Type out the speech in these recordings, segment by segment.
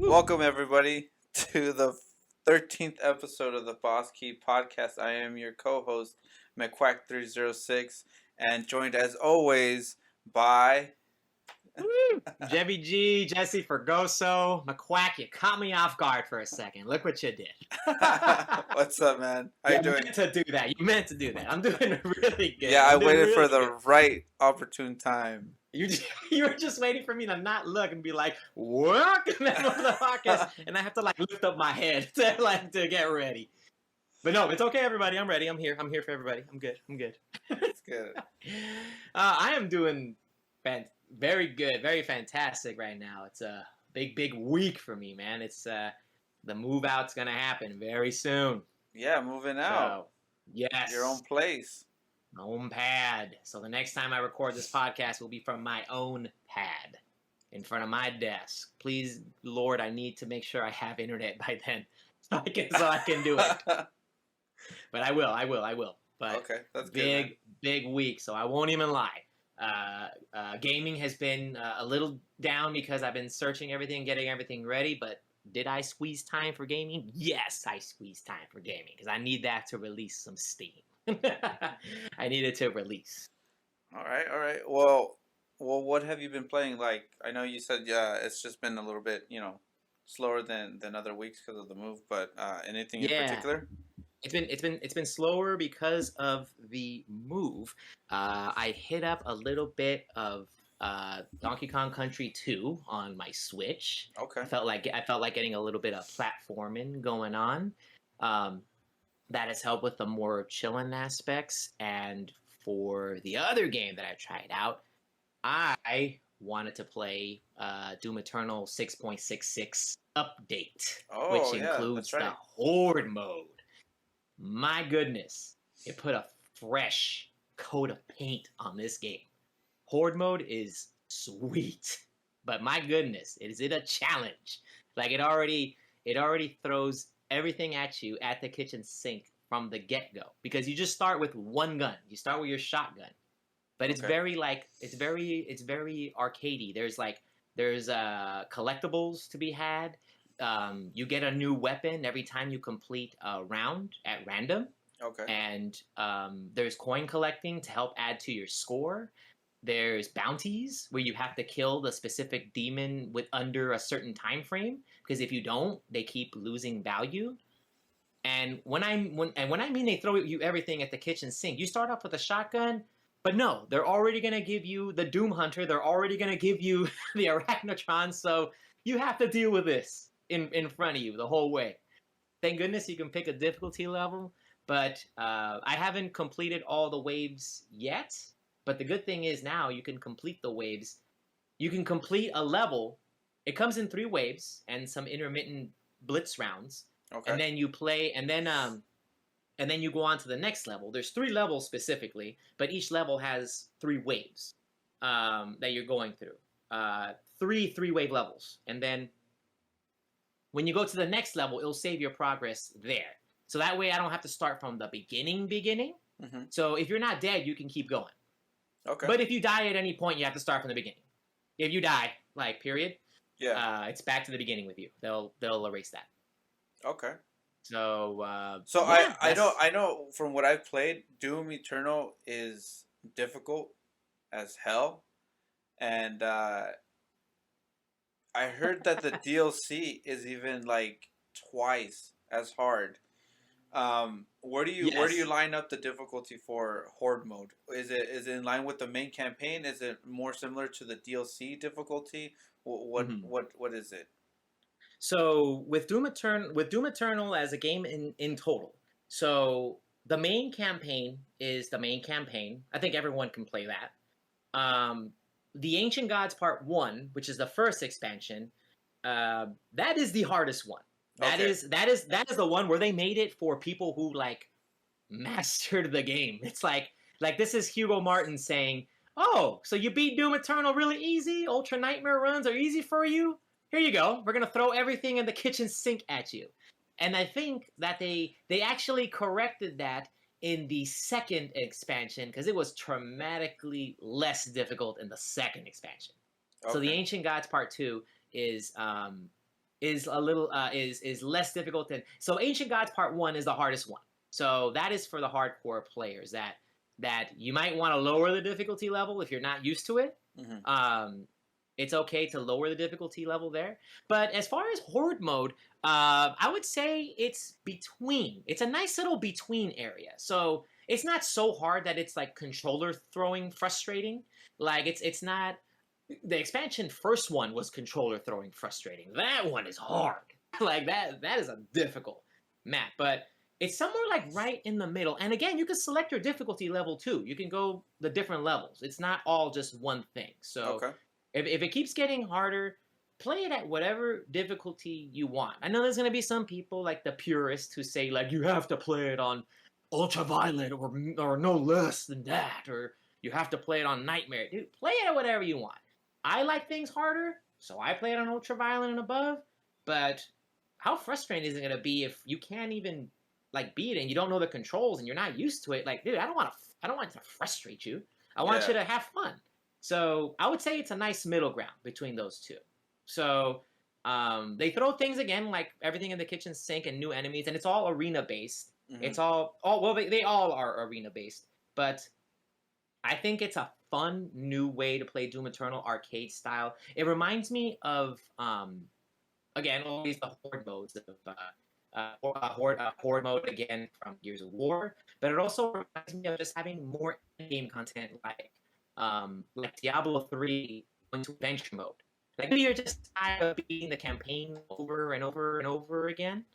Welcome, everybody, to the 13th episode of the Boss Key Podcast. I am your co host, McQuack306, and joined as always by. Jebby G, Jesse Fergoso, McQuack, you caught me off guard for a second. Look what you did. What's up, man? How you doing? You meant to do that. I'm doing really good. Yeah, I waited for the right opportune time. You were just waiting for me to not look and be like, "What?" And then on the podcast, and I have to lift up my head to get ready. But no, it's okay, everybody. I'm ready. I'm here for everybody. I'm good. It's good. I am doing very good, very fantastic right now. It's a big week for me, man. It's the move out's gonna happen very soon. Yeah, moving out. So, yes, your own place. My own pad. So the next time I record this podcast will be from my own pad in front of my desk. Please, Lord, I need to make sure I have internet by then so I can do it. But I will. But okay, that's good. Big week, so I won't even lie. Gaming has been a little down because I've been searching everything, getting everything ready, but did I squeeze time for gaming? Yes, I squeezed time for gaming because I need that to release some steam. I needed to release. All right. Well, what have you been playing? Like, I know you said it's just been a little bit, slower than other weeks because of the move. But anything in particular? It's been slower because of the move. I hit up a little bit of Donkey Kong Country 2 on my Switch. Okay. I felt like getting a little bit of platforming going on. That has helped with the more chilling aspects. And for the other game that I tried out, I wanted to play Doom Eternal 6.66 update, which includes the Horde Mode. My goodness, it put a fresh coat of paint on this game. Horde Mode is sweet, but my goodness, is it a challenge? Like it already throws everything at you at the kitchen sink from the get-go because you just start with one gun. You start with your shotgun, but it's very arcadey. There's collectibles to be had. You get a new weapon every time you complete a round at random. Okay. And there's coin collecting to help add to your score. There's bounties where you have to kill the specific demon under a certain time frame because if you don't, they keep losing value. And when I mean they throw you everything at the kitchen sink, you start off with a shotgun, but no, they're already gonna give you the Doom Hunter. They're already gonna give you the Arachnotron, so you have to deal with this in front of you the whole way. Thank goodness you can pick a difficulty level, but I haven't completed all the waves yet. But the good thing is now you can complete the waves. You can complete a level. It comes in 3 waves and some intermittent blitz rounds. Okay. And then you play, and then you go on to the next level. There's 3 levels specifically, but each level has 3 waves that you're going through. 3 3-wave levels, and then when you go to the next level, it'll save your progress there. So that way, I don't have to start from the beginning. Mm-hmm. So if you're not dead, you can keep going. Okay. But if you die at any point, you have to start from the beginning. If you die, period, it's back to the beginning with you. They'll erase that. Okay. So I know from what I've played, Doom Eternal is difficult as hell, and I heard that the DLC is even like twice as hard. Where do you line up the difficulty for Horde Mode? Is it in line with the main campaign? Is it more similar to the DLC difficulty? What is it? So with Doom Eternal as a game in total, so the main campaign is the main campaign. I think everyone can play that. The Ancient Gods Part 1, which is the first expansion, that is the hardest one. That is the one where they made it for people who mastered the game. It's like this is Hugo Martin saying, "Oh, so you beat Doom Eternal really easy? Ultra Nightmare runs are easy for you? Here you go. We're gonna throw everything in the kitchen sink at you." And I think that they actually corrected that in the second expansion because it was dramatically less difficult in the second expansion. Okay. So the Ancient Gods Part 2 is is a little is less difficult than. So Ancient Gods Part 1 is the hardest one. So that is for the hardcore players that you might want to lower the difficulty level if you're not used to it. Mm-hmm. It's okay to lower the difficulty level there. But as far as Horde Mode, I would say it's between. It's a nice little between area. So it's not so hard that it's like controller throwing frustrating. Like it's not. The expansion first one was controller throwing frustrating. That one is hard. Like that is a difficult map. But it's somewhere like right in the middle. And again, you can select your difficulty level too. You can go the different levels. It's not all just one thing. So Okay. if it keeps getting harder, play it at whatever difficulty you want. I know there's gonna be some people like the purists who say like you have to play it on ultraviolet or no less than that, or you have to play it on nightmare. Dude, play it at whatever you want. I like things harder, so I play it on ultraviolet and above. But how frustrating is it gonna be if you can't even like beat it and you don't know the controls and you're not used to it? Like, dude, I don't want it to frustrate you. I want you to have fun. So I would say it's a nice middle ground between those two. So they throw things again like everything in the kitchen sink and new enemies, and it's all arena based. Mm-hmm. It's all well they all are arena based, but I think it's a fun new way to play Doom Eternal arcade style. It reminds me of again always the Horde modes of Horde mode again from Gears of War, but it also reminds me of just having more game content like Diablo 3 into adventure mode. Like maybe you're just tired of beating the campaign over and over and over again.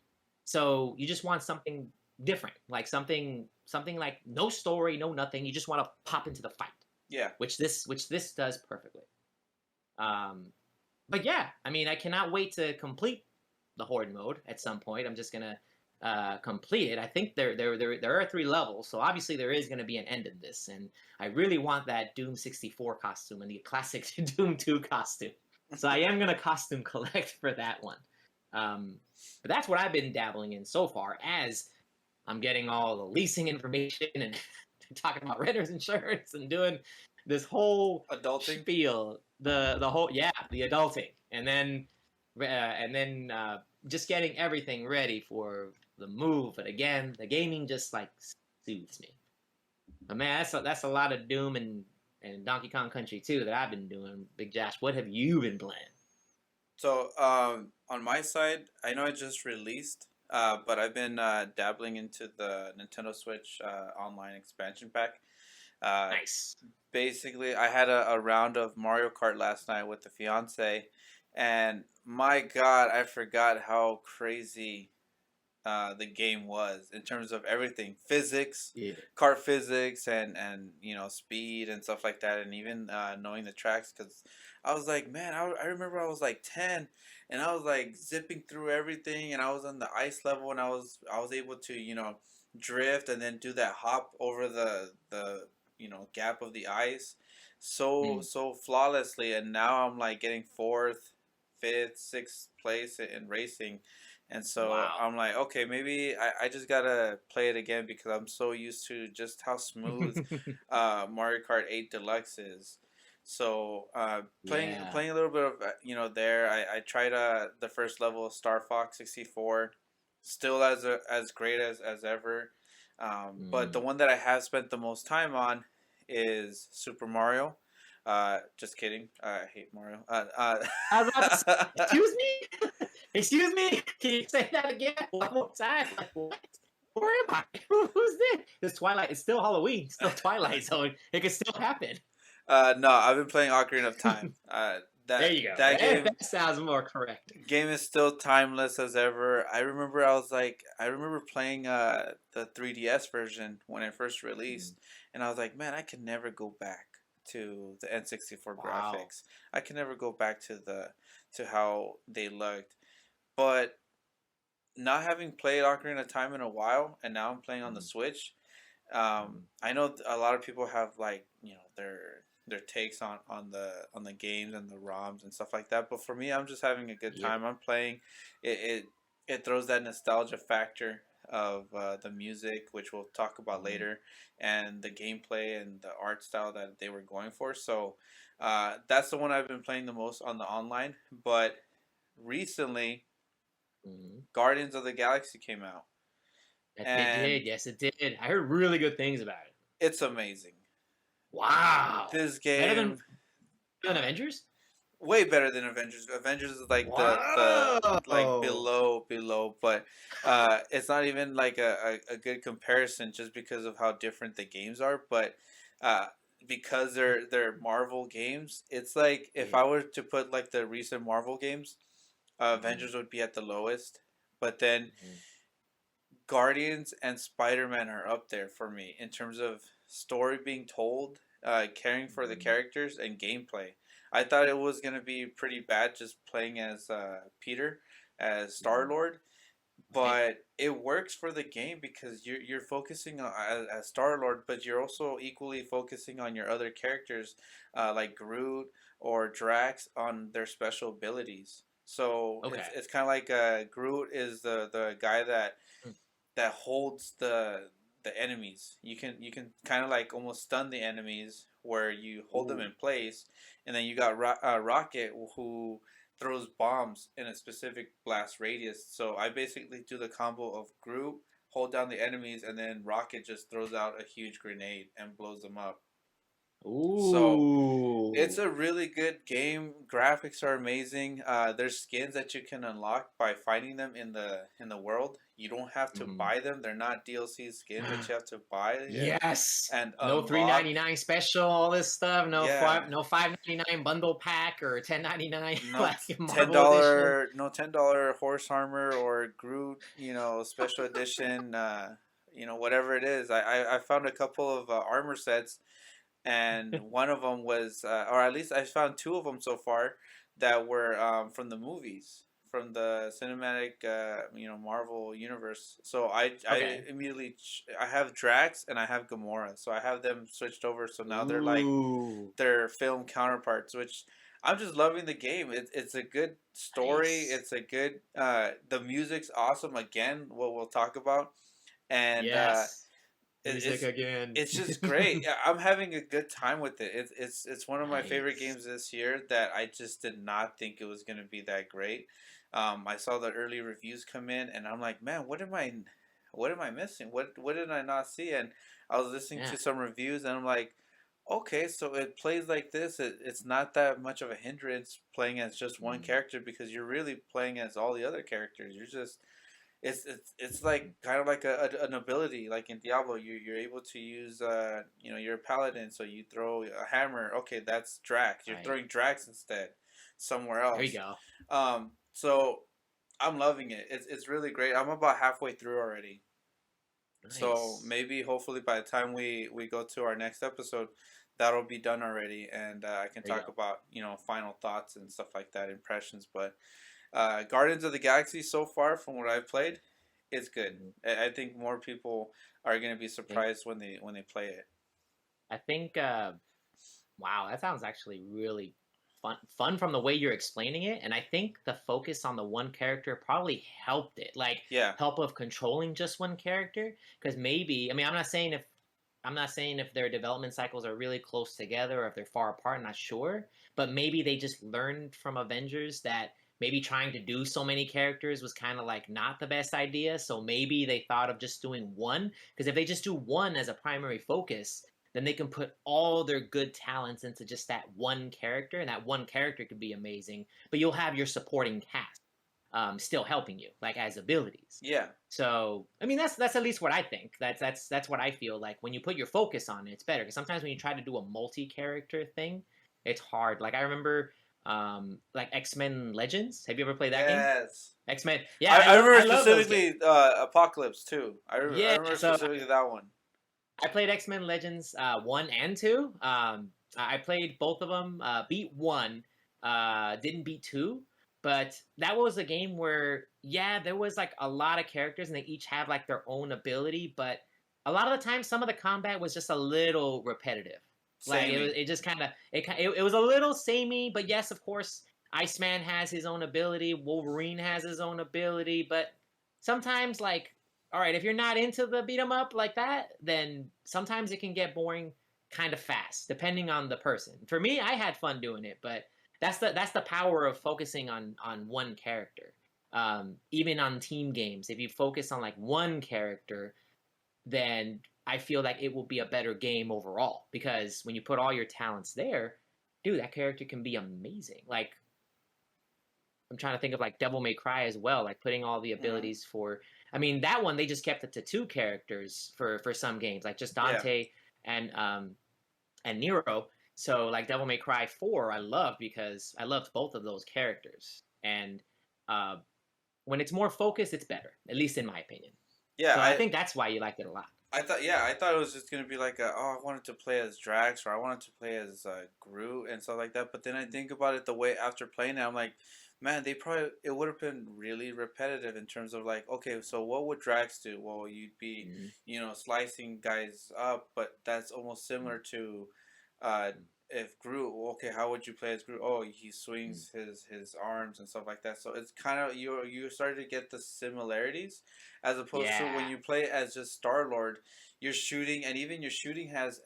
So you just want something different, like something like no story, no nothing. You just want to pop into the fight. Yeah. Which this does perfectly. But yeah, I mean, I cannot wait to complete the Horde mode at some point. I'm just gonna complete it. I think there are 3 levels, so obviously there is gonna be an end in this, and I really want that Doom 64 costume and the classic Doom 2 costume. So I am gonna costume collect for that one. But that's what I've been dabbling in so far, as I'm getting all the leasing information and talking about renter's insurance and doing this whole adulting spiel, the whole the adulting, and then just getting everything ready for the move. But again, the gaming just like soothes me. But man, that's a lot of Doom and Donkey Kong Country 2 that I've been doing. Big Josh, what have you been playing? So on my side, I know it just released, but I've been dabbling into the Nintendo Switch online expansion pack. Nice. Basically, I had a round of Mario Kart last night with the fiance, and my God, I forgot how crazy the game was in terms of everything, physics, kart physics, and speed and stuff like that, and even knowing the tracks. Because I was like, man, I remember I was like 10, and I was like zipping through everything, and I was on the ice level, and I was able to drift and then do that hop over the gap of the ice so flawlessly. And now I'm like getting 4th, 5th, 6th place in racing. And so I'm like, okay, maybe I just gotta play it again, because I'm so used to just how smooth Mario Kart 8 Deluxe is. So playing a little bit of there. I tried the first level of Star Fox 64, still as great as ever. But the one that I have spent the most time on is Super Mario. Just kidding. I hate Mario. Excuse me? Excuse me? Can you say that again one more time? Like, what? Where am I? Who's this? It's Twilight. It's still Halloween. It's still Twilight, so it could still happen. No, I've been playing Ocarina of Time. There you go. That sounds more correct. Game is still timeless as ever. I remember playing the 3DS version when it first released, and I was like, man, I can never go back to the N64 graphics. I can never go back to how they looked. But not having played Ocarina of Time in a while, and now I'm playing on the Switch, I know a lot of people have like their takes on the games and the ROMs and stuff like that. But for me, I'm just having a good time. I'm playing it. It throws that nostalgia factor of the music, which we'll talk about later, and the gameplay and the art style that they were going for. So that's the one I've been playing the most on the online. But recently, Guardians of the Galaxy came out, It and did. Yes, it did. I heard really good things about it. it's amazing. Wow. This Better than game, Avengers? way better than Avengers. Avengers is like the like Wow. below, but it's not even like a good comparison just because of how different the games are. But uh, because they're Marvel games, it's like if Yeah. I were to put like the recent Marvel games, Mhm, Avengers would be at the lowest. But then mhm, Guardians and Spider Man are up there for me in terms of story being told, caring for the mhm, characters, and gameplay. I thought it was gonna be pretty bad just playing as Peter, as Star mhm. Lord, Right. but it works for the game because you're focusing on as Star Lord, but you're also equally focusing on your other characters, like Groot or Drax, on their special abilities. So Okay. it's kind of like Groot is the guy Mm. that holds the enemies. You can kind of like almost stun the enemies where you hold them Ooh. in place, and then you got Rocket who throws bombs in a specific blast radius. So I basically do the combo of Groot, hold down the enemies, and then Rocket just throws out a huge grenade and blows them up. So it's Ooh. a really good game. Graphics are amazing. There's skins that you can unlock by finding them in the world. You don't have to Mhm. buy them. They're not DLC skins that you have to buy Yes. and No unlock. 3.99 special, all this stuff. Yeah, No 5.99 bundle pack or 10.99 no like ten Marvel edition. dollar no $10 horse armor or Groot, special edition. Whatever it is. I found a couple of armor sets, and one of them was, or at least I found two of them so far that were from the movies, from the cinematic, Marvel universe. So I Okay. immediately I have Drax and I have Gamora, so I have them switched over. So now they're like Ooh. their film counterparts, which I'm just loving the game. It's a good story. Nice. It's a good. The music's awesome. Again, what we'll talk about, and Yes. it, Music it's again. it's just great. Yeah, I'm having a good time with it. It's one of my favorite Nice. games this year that I just did not think it was gonna be that great. I saw the early reviews come in, and I'm like, man, what am I missing? What did I not see? And I was listening Yeah. to some reviews, and I'm like, okay, so it plays like this. It's not that much of a hindrance playing as just one Mm, character because you're really playing as all the other characters. You're just it's like kind of like an ability like in Diablo. You're able to use you're a paladin, so you throw a hammer. Okay, that's Drax. You're right. throwing Drax instead somewhere There you else. go. So I'm loving it. It's really great. I'm about halfway through already. So Nice. maybe hopefully by the time we go to our next episode, that'll be done already, and I can There you talk go. about final thoughts and stuff like that, impressions. But Guardians of the Galaxy so far, from what I've played, is good. Mhm. I think more people are gonna be I think surprised when they play it. I think wow, that sounds actually really fun from the way you're explaining it, and I think the focus on the one character probably helped it. Like Yeah, help of controlling just one character because maybe I mean I'm not saying if their development cycles are really close together or if they're far apart, I'm not sure, but maybe they just learned from Avengers that maybe trying to do so many characters was kind of like not the best idea, so maybe they thought of just doing one because if they just do one as a primary focus, then they can put all their good talents into just that one character, and that one character could be amazing. But you'll have your supporting cast still helping you, like as abilities. yeah, So I mean, that's at least what I think. That's what I feel like when you put your focus on it, it's better. Because sometimes when you try to do a multi-character thing, it's hard. Like I remember, like X-Men Legends. Have you ever played that game? yes. X-Men. Yeah, I remember I love those games. specifically Apocalypse too. I Yeah. remember So specifically that one. I played X Men Legends 1 and 2. I played both of them, beat 1, didn't beat 2. But that was a game where, yeah, there was like a lot of characters and they each have like their own ability. But a lot of the time, some of the combat was just a little repetitive. Like Samey. it just kind of, it was a little samey. But yes, of course, Iceman has his own ability, Wolverine has his own ability. But sometimes, like, all right, if you're not into the beat 'em up like that, then sometimes it can get boring kind of fast, depending on the person. For me, I had fun doing it, but that's the power of focusing on one character. Even on team games, if you focus on like one character, then I feel like it will be a better game overall. Because when you put all your talents there, dude, that character can be amazing. Like I'm trying to think of like Devil May Cry as well, like putting all the Mm-hmm. abilities for. I mean, that one they just kept it to two characters for some games, like just Yeah. Dante and Nero. So like Devil May Cry 4, I loved because I loved both of those characters, and uh, when it's more focused, it's better, at least in my opinion. Yeah, So I think that's why you liked it a lot. I thought it was just gonna be like I wanted to play as Drax or I wanted to play as Groot and stuff like that. But then I think about it the way after playing it, I'm like, man, it would have been really repetitive in terms of like, okay, so what would Drax do? Well, you'd be, Mm-hmm. slicing guys up, but that's almost similar to, uh, if Groot, okay, how would you play as Groot? Oh, he swings his arms and stuff like that. So it's kind of you started to get the similarities, as opposed to when Yeah. you play as just Star Lord, you're shooting, and even your shooting has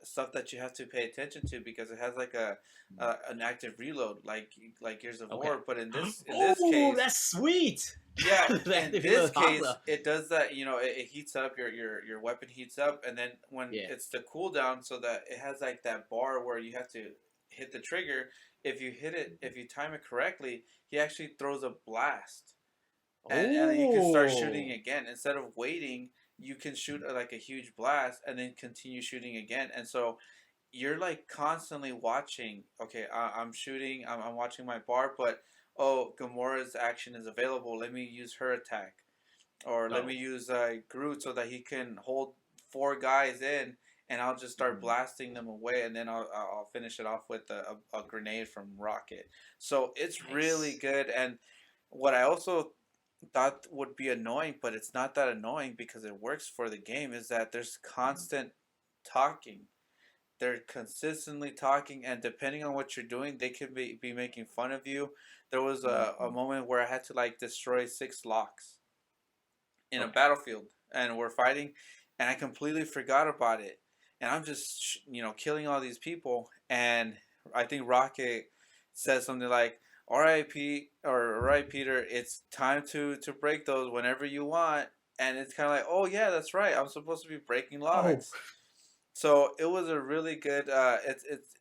stuff that you have to pay attention to because it has like a an active reload, like Gears of Okay. War. But in this Oh, case, that's sweet. yeah, That in if you this look case, awesome. it does that. It heats up your weapon heats up, and then when Yeah. it's the cooldown, so that it has like that bar where you have to hit the trigger. If you time it correctly, he actually throws a blast, and then you can start shooting Oh. again instead of waiting. You can shoot like a huge blast and then continue shooting again, and so you're like constantly watching. Okay, I'm shooting. I'm watching my bar, but oh, Gamora's action is available. Let me use her attack, or let me Oh. use Groot so that he can hold four guys in, and I'll just start Mhm. blasting them away, and then I'll finish it off with a grenade from Rocket. So it's really Nice. good, and what I also thought would be annoying, but it's not that annoying because it works for the game, is that there's constant talking. They're consistently talking, and depending on what you're doing, they could be making fun of you. There was a Mhm. moment where I had to like destroy 6 locks in a Okay. battlefield, and we're fighting, and I completely forgot about it. And I'm just, killing all these people. And I think Rocket says something like, "All right, Pete, or all right, Peter, it's time to break those whenever you want." And it's kind of like, "Oh yeah, that's right. I'm supposed to be breaking Oh. locks." So it was a really good.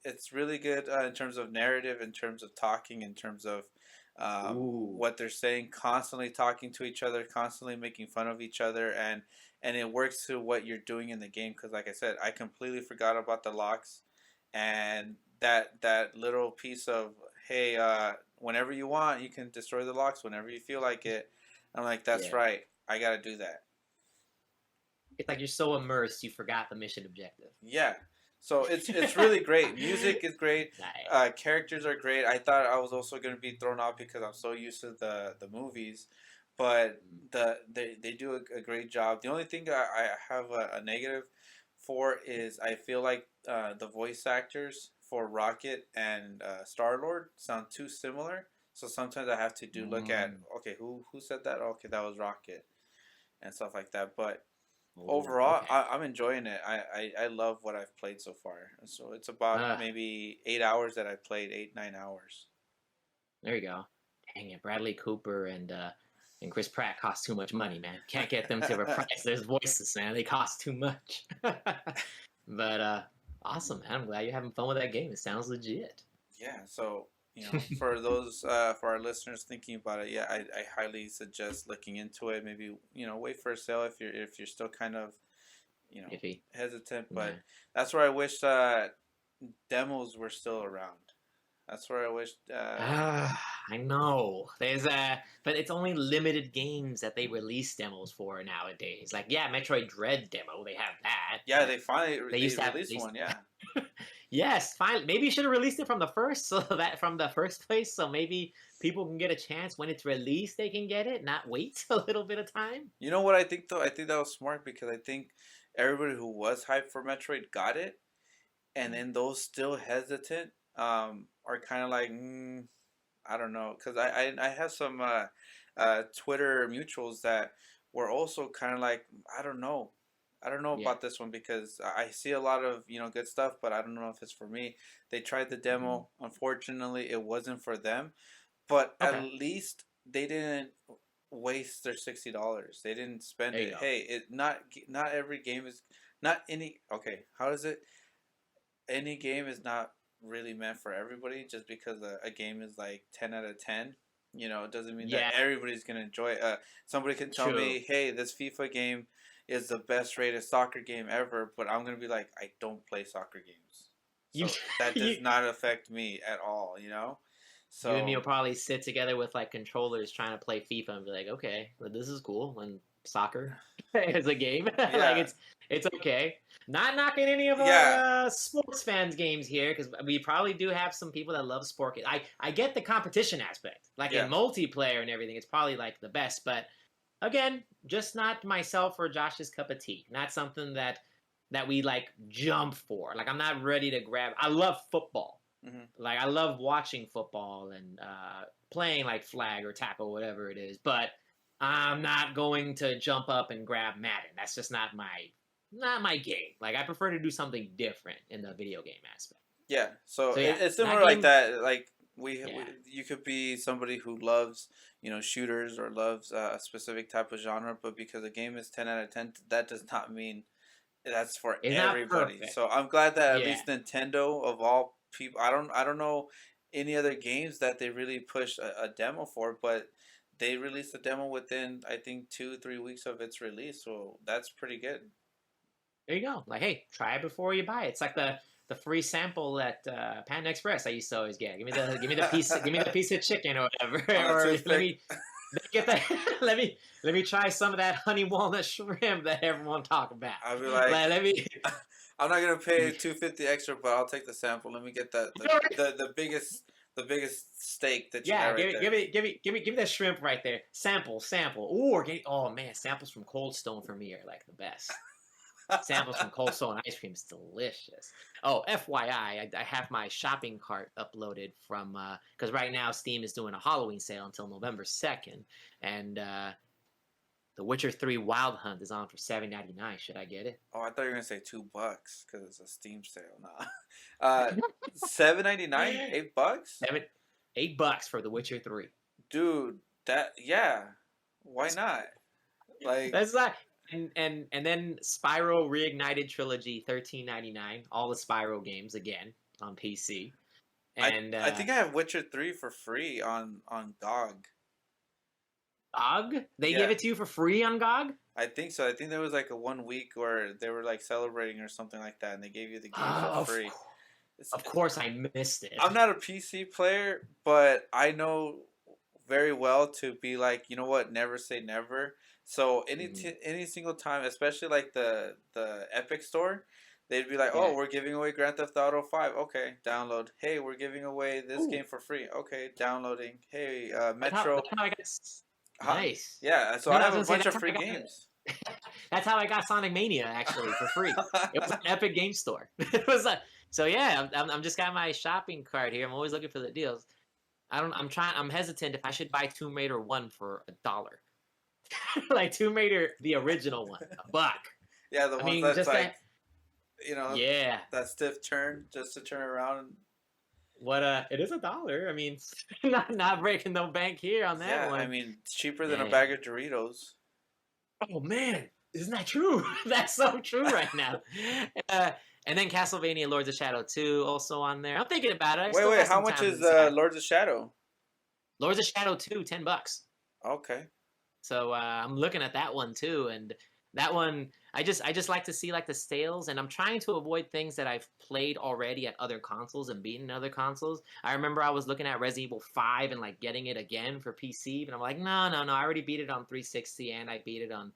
It's really good in terms of narrative, in terms of talking, in terms of Ooh. what they're saying. Constantly talking to each other, constantly making fun of each other, and it works to what you're doing in the game. Because, like I said, I completely forgot about the locks, and that little piece of, hey, whenever you want, you can destroy the locks whenever you feel like it. I'm like, that's Yeah. right. I gotta do that. It's like you're so immersed you forgot the mission objective. Yeah. So it's really great. Music is great. Nice. Characters are great. I thought I was also going to be thrown off because I'm so used to the movies, but they do a great job. The only thing I have a negative for is I feel like the voice actors for Rocket and Star Lord sound too similar. So sometimes I have to do look at, Mm. okay, who said that? Okay, that was Rocket and stuff like that. But Oh, overall, okay. I'm enjoying it. I love what I've played so far. So it's about Uh, maybe 8 hours that I've played, 8, 9 hours. there you go. Dang it, Bradley Cooper and Chris Pratt cost too much money, man. Can't get them to reprise their voices, man. They cost too much. But awesome, man. I'm glad you're having fun with that game. It sounds legit. Yeah. So for those for our listeners thinking about it, yeah, I highly suggest looking into it. Maybe wait for a sale if you're still kind of Iffy. hesitant. But Yeah. that's where I wish demos were still around. That's where I wish. Ah, I know. But it's only limited games that they release demos for nowadays. Like, yeah, Metroid Dread demo, they have that, Yeah, but they finally they they used to have. released one. Yeah. Yes, finally. Maybe you should have released it from the first, so that from the first place, so maybe people can get a chance when it's released. They can get it, not wait a little bit of time. You know what I think though? I think that was smart because I think everybody who was hyped for Metroid got it, and Mm. then those still hesitant are kind of like, I don't know, because I have some Twitter mutuals that were also kind of like, I don't know. I don't know Yeah. about this one because I see a lot of good stuff, but I don't know if it's for me. They tried the Mm. demo. Unfortunately, it wasn't for them. But at Okay. least they didn't waste their $60. They didn't spend There you it. go. Hey, not every game is not any. Okay, how is it? Any game is not really meant for everybody. Just because a game is like 10 out of 10, it doesn't mean that Yeah, everybody's gonna enjoy it. Somebody can tell true. me, hey, this FIFA game is the best rated soccer game ever, but I'm gonna be like, I don't play soccer games, You, so that does you, not affect me at all. you and me So will probably sit together with like controllers trying to play FIFA and be like, okay, well, this is cool. And soccer is a game. Like yeah, it's okay. Not knocking any of our yeah, sports fans games here because we probably do have some people that love sport. I get the competition aspect, like in yeah, multiplayer and everything. It's probably like the best, but again, just not myself or Josh's cup of tea. Not something that we like jump for. Like I'm not ready to grab. I love football. hmm Like I love watching football and playing like flag or tackle, whatever it is. But I'm not going to jump up and grab Madden. That's just not my game. Like I prefer to do something different in the video game aspect. yeah. So So yeah, it's that similar like game. that. Like we, Yeah, you could be somebody who loves shooters or loves a specific type of genre, but because a game is 10 out of 10, that does not mean that's for it's not everybody. perfect. So I'm glad that at Yeah, least Nintendo of all people, I don't know any other games that they really push a demo for, but they released a demo within I think 2-3 weeks of its release, so that's pretty good. there you go. Like hey, try it before you buy it. It's like the free sample at Panda Express I used to always get. Give me the piece of chicken or whatever, On a or let toothpick. me get that. let me try some of that honey walnut shrimp that everyone talk about. I'll be like, Like let me. I'm not gonna pay 250 extra, but I'll take the sample. Let me get the biggest steak that you Yeah, have right give me, there. give me, give me, give me, give me that shrimp right there. Sample. Or oh man, samples from Cold Stone for me are like the best. Samples from Cold Stone ice cream is delicious. Oh, FYI, I have my shopping cart uploaded from because right now Steam is doing a Halloween sale until November 2nd, and The Witcher 3 Wild Hunt is on for $7.99. Should I get it? Oh, I thought you were gonna say $2 because it's a Steam sale. Nah, $7.99, $8, Seven, $8 for The Witcher 3. dude. That yeah, why not? Like That's not. And then Spyro Reignited Trilogy 13.99. All the Spyro games again on PC. I And I think I have Witcher 3 for free on GOG. GOG, they give Yeah, it to you for free on GOG. I think so. I think there was like a 1 week where they were like celebrating or something like that, and they gave you the game for Oh, free. It's, of course, I missed it. I'm not a PC player, but I know very well to be like, you know what, never say never. So Mhm. any single time, especially like the Epic Store, they'd be like, Yeah. "Oh, we're giving away Grand Theft Auto 5. Okay, download. Hey, we're giving away this Ooh, game for free. Okay, downloading. Hey, that's how Metro, I got. huh? Nice. Yeah. So No, I no, I have was a gonna say bunch that's of how I free got. games. That's how I got Sonic Mania actually for free. It was an Epic Game Store. It was so yeah. I'm just got my shopping cart here. I'm always looking for the deals. I don't. I'm trying. I'm hesitant if I should buy Tomb Raider 1 for $1. Like Tomb Raider, the original one, $1. Yeah, the I ones mean, that's just like, that. you know, Yeah. that stiff turn just to turn around. What it is $1. I mean, not breaking no bank here on that Yeah, I one. mean, it's cheaper than a Yeah. bag of Doritos. Oh man, isn't that true? That's so true right now. Uh, and then Castlevania Lords of Shadow 2 also on there. I'm thinking about it. I Wait, still wait, got how some much time to is decide. Lords of Shadow? Lords of Shadow 2, $10. Okay. So I'm looking at that one too, and that one I just like to see like the sales, and I'm trying to avoid things that I've played already at other consoles and beaten other consoles. I remember I was looking at Resident Evil 5 and like getting it again for PC, but I'm like, no, I already beat it on 360 and I beat it on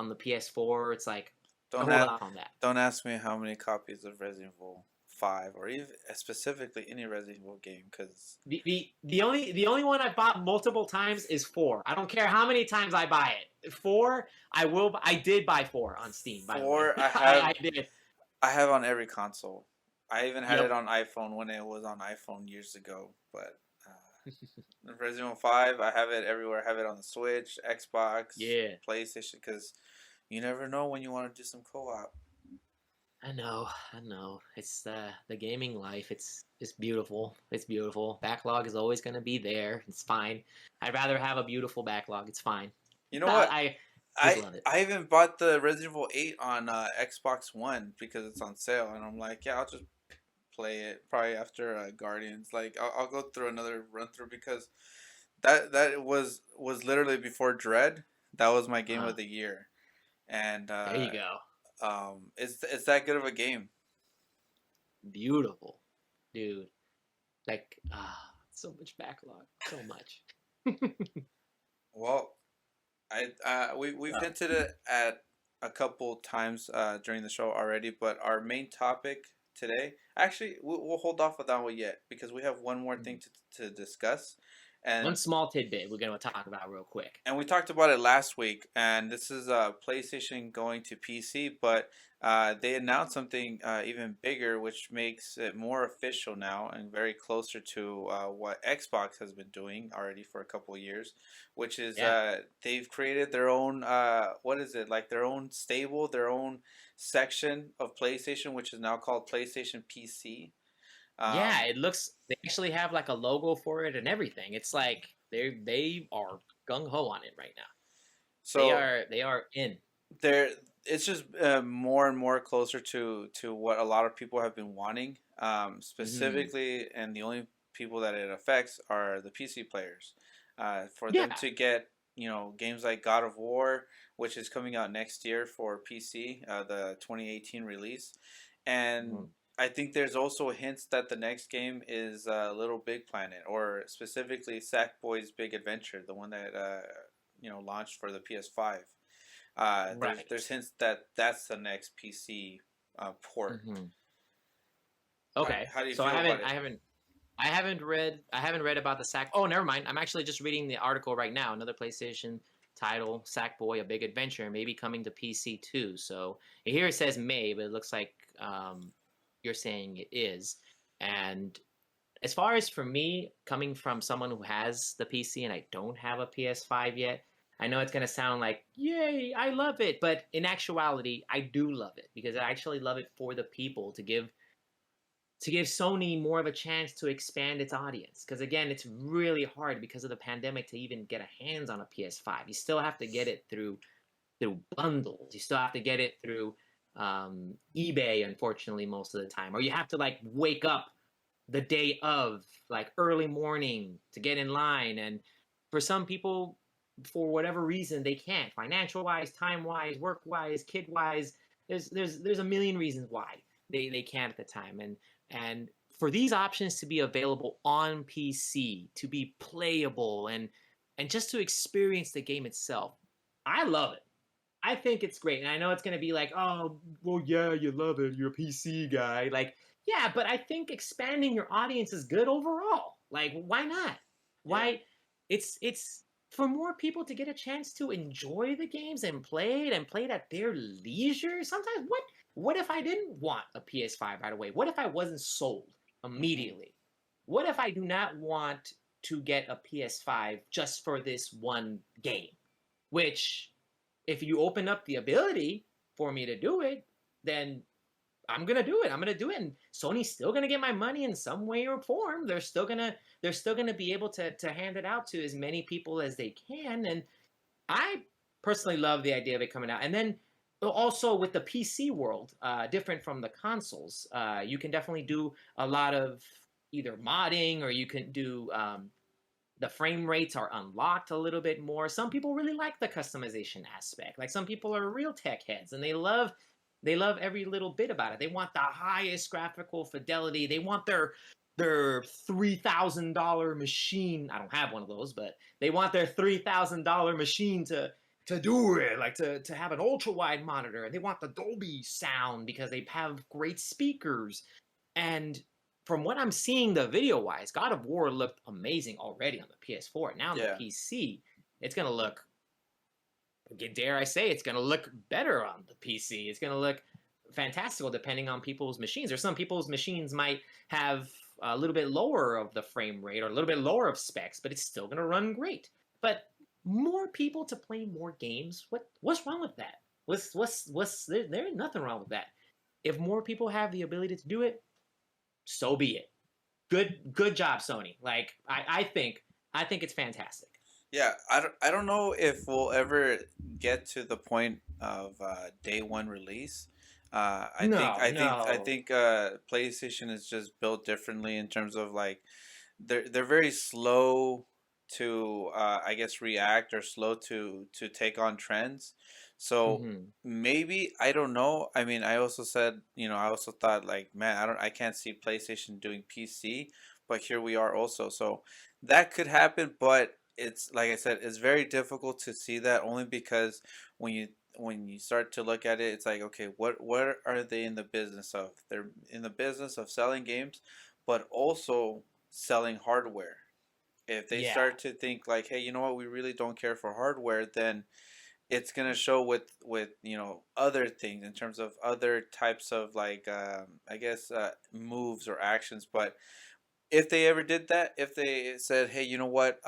the PS4. It's like I Don't hold ask, off on that. don't ask me how many copies of Resident Evil 5 or even specifically any Resident Evil game because The only one I bought multiple times is 4. I don't care how many times I buy it. 4, I did buy 4 on Steam, by the way. 4 I did. I have on every console. I even had it Yep. on iPhone when it was on iPhone years ago, but Resident Evil 5, I have it everywhere. I have it on the Switch, Xbox, Yeah. PlayStation because you never know when you want to do some co-op. I know, I know. It's the gaming life. It's beautiful. It's beautiful. Backlog is always going to be there. It's fine. I'd rather have a beautiful backlog. It's fine. You know what? I just love it. I even bought the Resident Evil 8 on Xbox One because it's on sale, and I'm like, yeah, I'll just play it probably after Guardians. Like, I'll go through another run through because that was literally before Dread. That was my game Uh, of the year, and there you go. it's that good of a game. Beautiful, dude. Like so much backlog, so much. Well, we've hinted it at a couple times during the show already, but our main topic today, actually, we'll hold off on that one yet because we have one more thing to discuss, One and small tidbit we're going to talk about real quick. we talked about it last week, and this is PlayStation going to PC, but they announced something even bigger, which makes it more official now and very closer to what Xbox has been doing already for a couple of years, which is Yeah. they've created their own, what is it, like their own stable, their own section of PlayStation, which is now called PlayStation PC. Yeah, it looks. They actually have like a logo for it and everything. It's like they are gung ho on it right now. So They are in. there, it's just more and more closer to what a lot of people have been wanting. Hmm. Specifically, and the only people that it affects are the PC players. For them Yeah, to get games like God of War, which is coming out next year for PC, the 2018 release, and Mhm. I think there's also hints that the next game is Little Big Planet, or specifically Sackboy's Big Adventure, the one that launched for the PS5. There's Right. hints that that's the next PC port. Hmm. Okay, How do you so feel about it? I haven't read about the sack. Oh, never mind. I'm actually just reading the article right now. Another PlayStation title, Sackboy: A Big Adventure, may be coming to PC too. So here it says May, but it looks like you're saying it is. And as far as for me, coming from someone who has the PC and I don't have a PS5 yet, I know it's going to sound like, yay, I love it. But in actuality, I do love it because I actually love it for the people to give Sony more of a chance to expand its audience. Because again, it's really hard because of the pandemic to even get a hands on a PS5. You still have to get it through bundles. You still have to get it through eBay, unfortunately, most of the time, or you have to like wake up the day of, like early morning, to get in line. And for some people, for whatever reason, they can't, financial wise, time wise, work wise, kid wise. There's a million reasons why they can't at the time. And for these options to be available on PC, to be playable and just to experience the game itself, I love it. I think it's great. And I know it's going to be like, oh, well, yeah, you love it. You're a PC guy. Like, yeah, but I think expanding your audience is good overall. Like, why not? Yeah, Why? It's for more people to get a chance to enjoy the games and play it at their leisure. Sometimes, what if I didn't want a PS5 right away? What if I wasn't sold hmm, immediately? What if I do not want to get a PS5 just for this one game? Which, if you open up the ability for me to do it, then I'm gonna do it. I'm gonna do it, and Sony's still gonna get my money in some way or form. They're still gonna be able to hand it out to as many people as they can. And I personally love the idea of it coming out. And then also with the PC world, different from the consoles, you can definitely do a lot of either modding, or you can do the frame rates are unlocked a little bit more. Some people really like the customization aspect. Like, some people are real tech heads and they love every little bit about it. They want the highest graphical fidelity. They want their $3,000 machine. I don't have one of those, but they want their $3,000 machine to do it, like to have an ultra wide monitor. They want the Dolby sound because they have great speakers. And from what I'm seeing, the video wise, God of War looked amazing already on the PS4. Now on the yeah, PC, it's gonna look, dare I say, it's gonna look better on the PC. It's gonna look fantastical depending on people's machines. Or some people's machines might have a little bit lower of the frame rate or a little bit lower of specs, but it's still gonna run great. But more people to play more games. What's wrong with that? There's nothing wrong with that. if more people have the ability to do it, so be it. Good job, Sony. Like I think it's fantastic. Yeah, I don't know if we'll ever get to the point of day one release. No, I no. think PlayStation is just built differently in terms of like they're very slow to I guess react or slow to take on trends. So Hmm. maybe I don't know. I mean, I also said I also thought like man I can't see PlayStation doing PC, but here we are also. So that could happen, but it's like I said, it's very difficult to see that only because when you start to look at it, it's like okay, what are they in the business of? They're in the business of selling games, but also selling hardware. If they Yeah. start to think like, hey, you know what, we really don't care for hardware, then it's gonna show with other things in terms of other types of like I guess moves or actions. But if they ever did that, if they said, hey, you know what,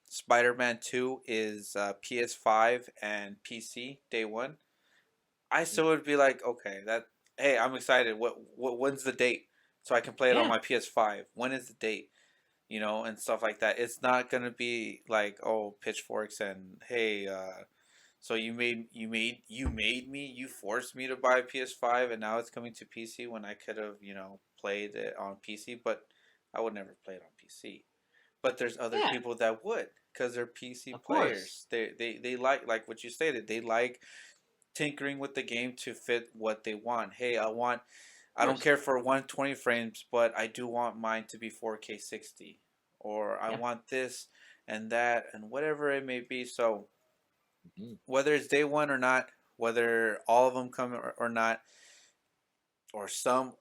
Spider-Man 2 is PS5 and PC day one, I still would be like, okay, that hey, I'm excited. When's the date so I can play it on Yeah. my PS5? When is the date? And stuff like that. It's not gonna be like, oh, pitchforks and hey, so you made me, you forced me to buy a PS5, and now it's coming to PC when I could have played it on PC, but I would never play it on PC. But there's other Yeah. people that would because they're PC Of course. players. They like what you stated. They like tinkering with the game to fit what they want. Hey, Of I don't course. care for 120 frames, but I do want mine to be 4K 60. Or I Yeah. want this and that and whatever it may be. So Hmm. whether it's day one or not, whether all of them come or not, or some,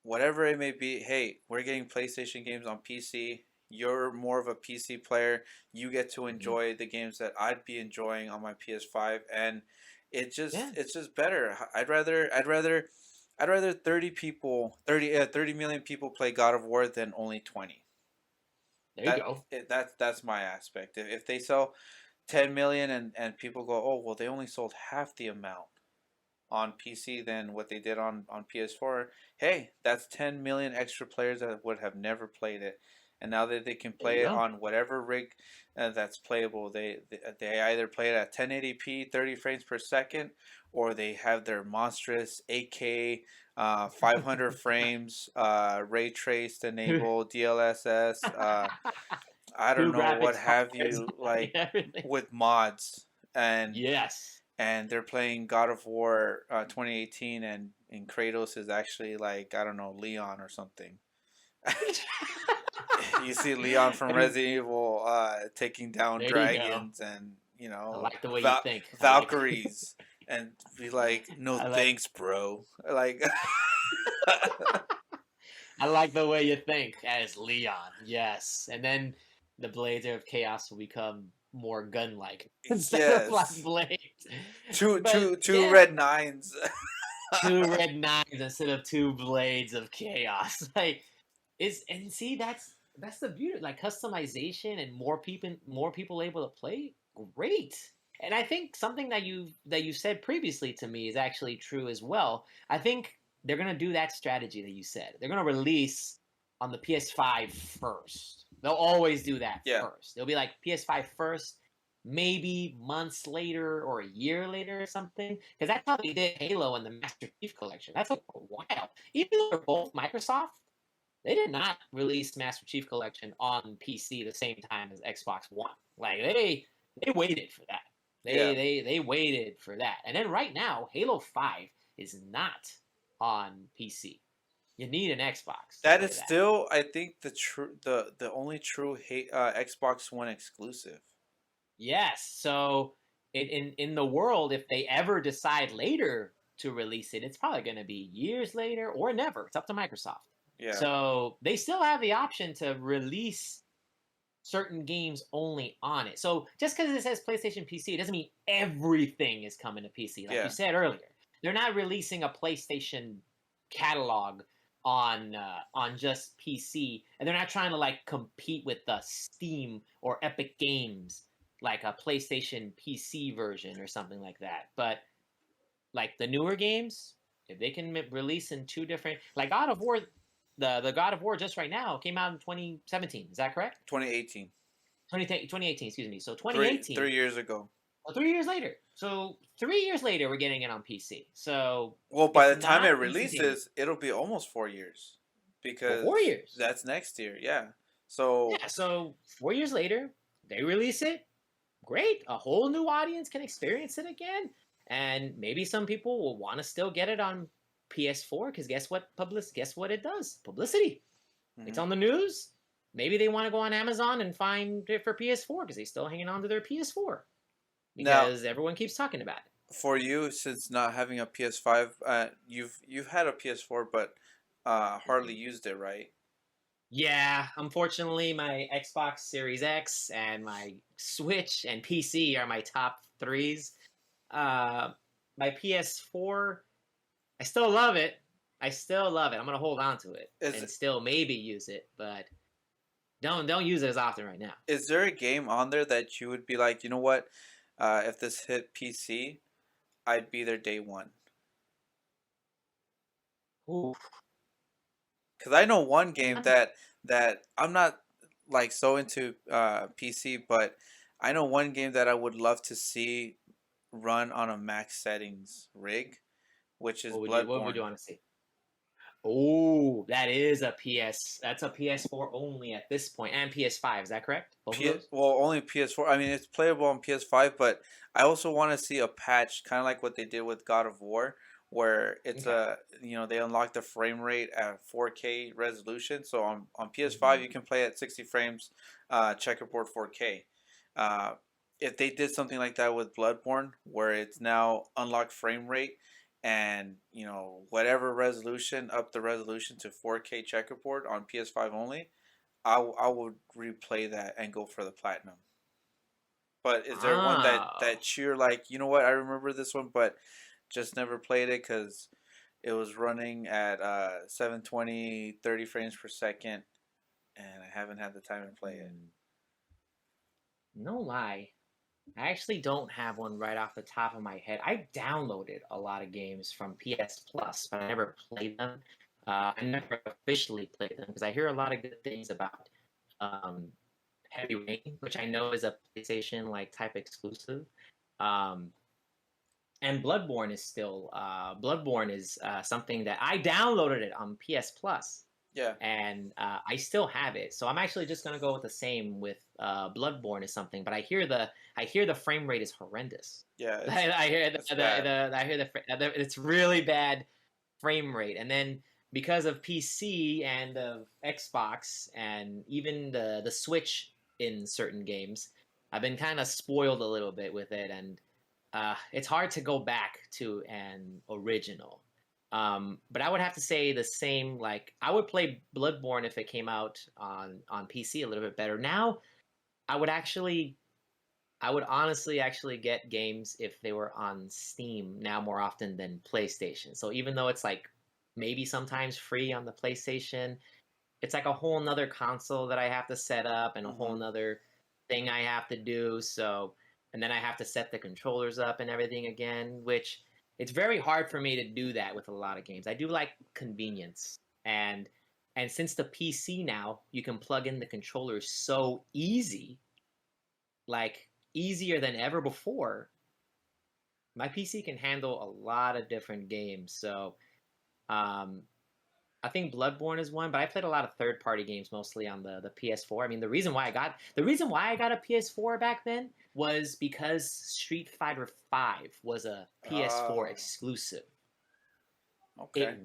whatever it may be, hey, we're getting PlayStation games on PC. You're more of a PC player. You get to Hmm. enjoy the games that I'd be enjoying on my PS5, and Yeah. it's just better. I'd rather 30 people, 30 million people play God of War than only 20. There you go. That's my aspect. If they sell 10 million and people go, oh well, they only sold half the amount on PC than what they did on PS4. Hey, that's 10 million extra players that would have never played it, and now that they can There you play it go. on whatever rig that's playable, they either play it at 1080p 30 frames per second, or they have their monstrous 8K 500 frames ray traced Two, enable DLSS. I don't two know what graphics have cards you and like everything. with mods and Yes. they're playing God of War 2018 and Kratos is actually like I don't know Leon or something. You see Leon from And Resident Evil taking down there you go. dragons and I like the way you think. I like. Valkyries and be like no I like. thanks bro like I like the way you think as Leon. Yes, and then the blades of chaos will become more gun-like instead of like yes blades. two But two two yeah, red nines. two red knives instead of two blades of chaos. Like is and see that's the beauty. Like customization and more people able to play. Great. And I think something that you said previously to me is actually true as well. I think they're gonna do that strategy that you said. They're gonna release on the PS5 first. They'll always do that Yeah, first. They'll be like PS5 first, maybe months later or a year later or something. Because that's how they did Halo and the Master Chief Collection. That took a while. Even though they're both Microsoft, they did not release Master Chief Collection on PC the same time as Xbox One. Like they waited for that. yeah. They waited for that. And then right now, Halo 5 is not on PC. You need an Xbox to That play is that. still, I think, the only true Xbox One exclusive. Yes. So in the world, if they ever decide later to release it, it's probably going to be years later or never. It's up to Microsoft. Yeah, So they still have the option to release certain games only on it. So just because it says PlayStation PC, it doesn't mean everything is coming to PC. Like you yeah, said earlier, they're not releasing a PlayStation catalog on just PC, and they're not trying to like compete with the Steam or Epic Games like a PlayStation PC version or something like that. But like the newer games, if they can release in two different, like God of War, the God of War just right now came out in 2017. Is that correct? 2018. 2018, excuse me. So Three 2018. 3 years ago. Well, 3 years later. So 3 years later, we're getting it on PC. So Well, by it's the time it not instantaneous. releases, it'll be almost 4 years, Well, 4 years. that's next year. Yeah. So Yeah. So 4 years later, they release it. Great. A whole new audience can experience it again, and maybe some people will want to still get it on PS4 because guess what? Guess what it does? Publicity. It's on the news. Maybe they want to go on Amazon and find it for PS4 because they're still hanging on to their PS4 now, because everyone keeps talking about it. for you, since not having a PS5, you've had a PS4, but hardly used it, right? Yeah, unfortunately, my Xbox Series X and my Switch and PC are my top threes. My PS4, I still love it. I still love it. I'm gonna hold on to it and still maybe use it, but don't use it as often right now. Is there a game on there that you would be like, you know what? If this hit PC, I'd be there day one. Ooh. Because I know one game that I'm not like so into PC, but I know one game that I would love to see run on a max settings rig, which is Bloodborne. What would you want to see? Oh, that is a PS. That's a PS4 only at this point, and PS5. Is that correct? Well, only PS4. I mean, it's playable on PS5, but I also want to see a patch, kind of like what they did with God of War, where it's they unlock the frame rate at 4K resolution. So on PS5 you can play at 60 frames, checkerboard 4K. If they did something like that with Bloodborne, where it's now unlocked frame rate and whatever resolution, up the resolution to 4K checkerboard on PS5 only, I would replay that and go for the platinum. But is there one that you're like, you know what, I remember this one, but just never played it because it was running at 720 30 frames per second, and I haven't had the time to play it? No lie, I actually don't have one right off the top of my head. I downloaded a lot of games from PS Plus, but I never played them. I never officially played them because I hear a lot of good things about Heavy Rain, which I know is a PlayStation like type exclusive. And Bloodborne is still something that I downloaded it on PS Plus. Yeah. And I still have it, so I'm actually just gonna go with the same with Bloodborne is something. But I hear the frame rate is horrendous. Yeah. I hear it's really bad frame rate, and then because of PC and of Xbox and even the Switch in certain games, I've been kind of spoiled a little bit with it, and it's hard to go back to an original. But I would have to say the same. Like I would play Bloodborne if it came out on PC a little bit better. Now, I would honestly actually get games if they were on Steam now more often than PlayStation. So even though it's like maybe sometimes free on the PlayStation, it's like a whole nother console that I have to set up and a whole nother thing I have to do. So, and then I have to set the controllers up and everything again, which it's very hard for me to do that with a lot of games. I do like convenience. And since the PC now, you can plug in the controllers so easy, like easier than ever before, my PC can handle a lot of different games. So I think Bloodborne is one, but I played a lot of third-party games mostly on the PS4. I mean, the reason why I got a PS4 back then was because Street Fighter V was a PS4 exclusive. Okay.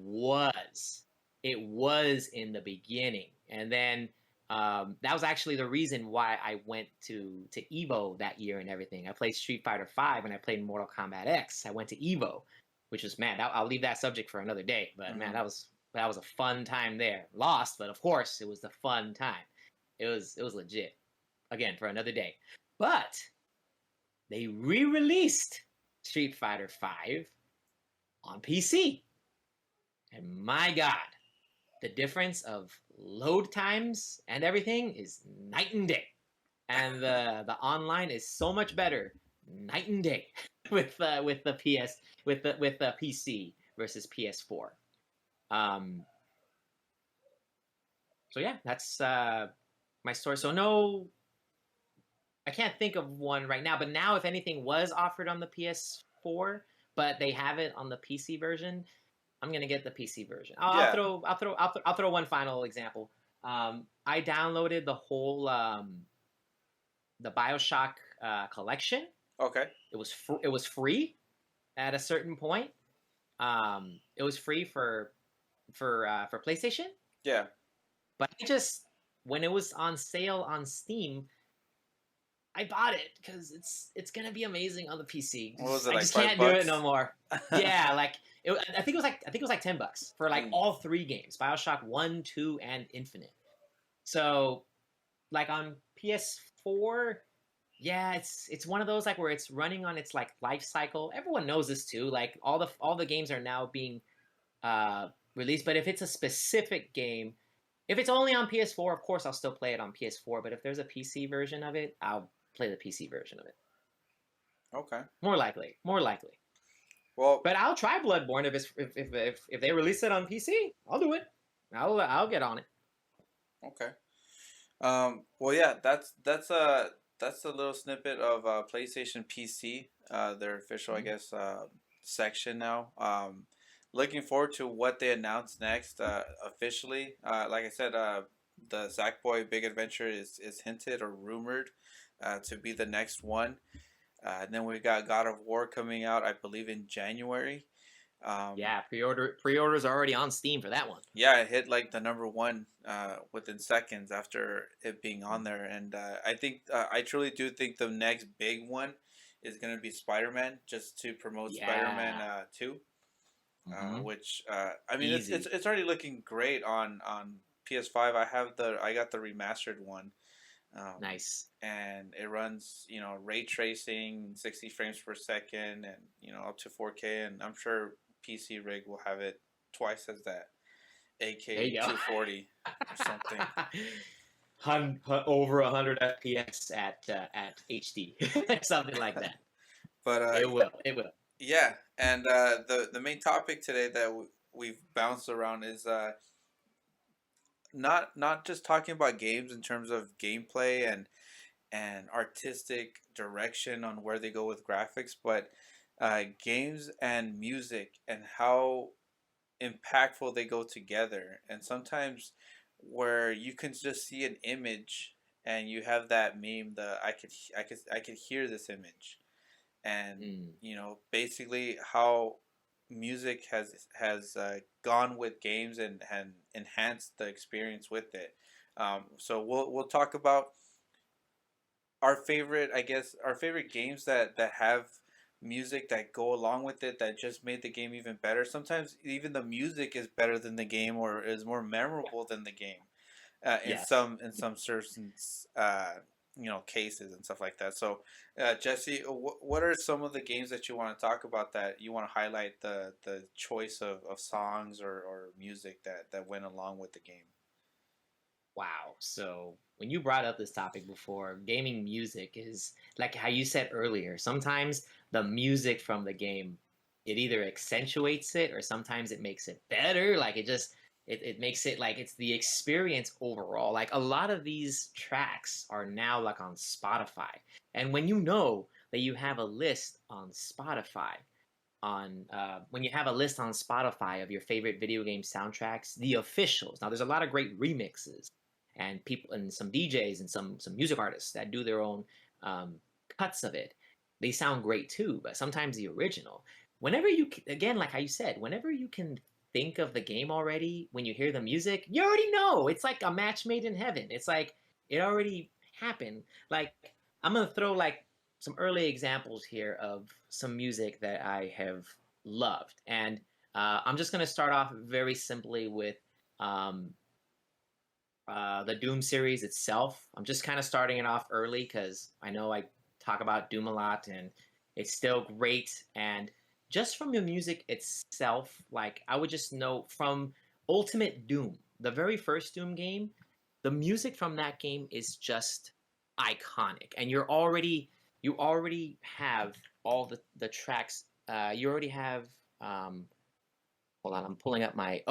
It was in the beginning, and then that was actually the reason why I went to Evo that year and everything. I played Street Fighter V and I played Mortal Kombat X. I went to Evo, which was, man, I'll leave that subject for another day. But man, that was a fun time there. Lost, but of course it was the fun time. It was legit. Again, for another day. But they re-released Street Fighter V on PC. And my God, the difference of load times and everything is night and day. And the online is so much better, night and day, with the PC versus PS4. So yeah, that's my story. So no, I can't think of one right now. But now, if anything was offered on the PS4, but they have it on the PC version, I'm gonna get the PC version. Yeah. I'll throw one final example. I downloaded the Bioshock collection. Okay. It was free at a certain point. It was free for PlayStation. Yeah. But I just, when it was on sale on Steam, I bought it because it's gonna be amazing on the PC. What was it, I like just $5? can't do it no more. Yeah, like I think it was like $10 for like all three games: Bioshock 1, 2, and Infinite. So, like on PS4, yeah, it's one of those like where it's running on its like life cycle. Everyone knows this too. Like all the games are now being released, but if it's a specific game, if it's only on PS4, of course I'll still play it on PS4. But if there's a PC version of it, I'll play the PC version of it. Okay. More likely. Well, but I'll try Bloodborne if they release it on PC. I'll do it. I'll get on it. Okay. Well, yeah, that's a little snippet of PlayStation PC, their official, I guess, section now. Looking forward to what they announce next officially. Like I said, the Sackboy Big Adventure is hinted or rumored to be the next one. And then we got God of War coming out, I believe, in January. Yeah, pre-orders are already on Steam for that one. Yeah, it hit like the number one within seconds after it being on there, and I think I truly do think the next big one is gonna be Spider-Man, just to promote Spider-Man 2, which I mean it's already looking great on PS5. I got the remastered one. Nice. And it runs, ray tracing, 60 frames per second, and up to 4K, and I'm sure PC rig will have it twice as that, AK 240 or something. Over 100 FPS at HD, something like that. But it will. Yeah, and the main topic today that we've bounced around is not just talking about games in terms of gameplay and artistic direction on where they go with graphics, but games and music and how impactful they go together. And sometimes where you can just see an image and you have that meme, I could hear this image, and basically how music has gone with games and enhanced the experience with it. So we'll talk about our favorite games that have music that go along with it that just made the game even better. Sometimes even the music is better than the game or is more memorable than the game. In some certain cases and stuff like that. So Jesse, what are some of the games that you want to talk about that you want to highlight the choice of songs or music that went along with the game? Wow. So when you brought up this topic before, gaming music is like how you said earlier. Sometimes the music from the game, it either accentuates it or sometimes it makes it better. Like it makes it like it's the experience overall. Like a lot of these tracks are now like on Spotify. And when you know that you have a list on Spotify, when you have a list on Spotify of your favorite video game soundtracks, the officials. Now there's a lot of great remixes and people and some DJs and some music artists that do their own cuts of it. They sound great too, but sometimes the original. Whenever again, like how you said, whenever you can think of the game already, when you hear the music, you already know. It's like a match made in heaven. It's like it already happened. Like I'm gonna throw like some early examples here of some music that I have loved, and I'm just gonna start off very simply with the Doom series itself. I'm just kind of starting it off early because I know I talk about Doom a lot, and it's still great. And just from the music itself, like I would just note from Ultimate Doom, the very first Doom game, the music from that game is just iconic, and you already have all the tracks. You already have hold on, I'm pulling up my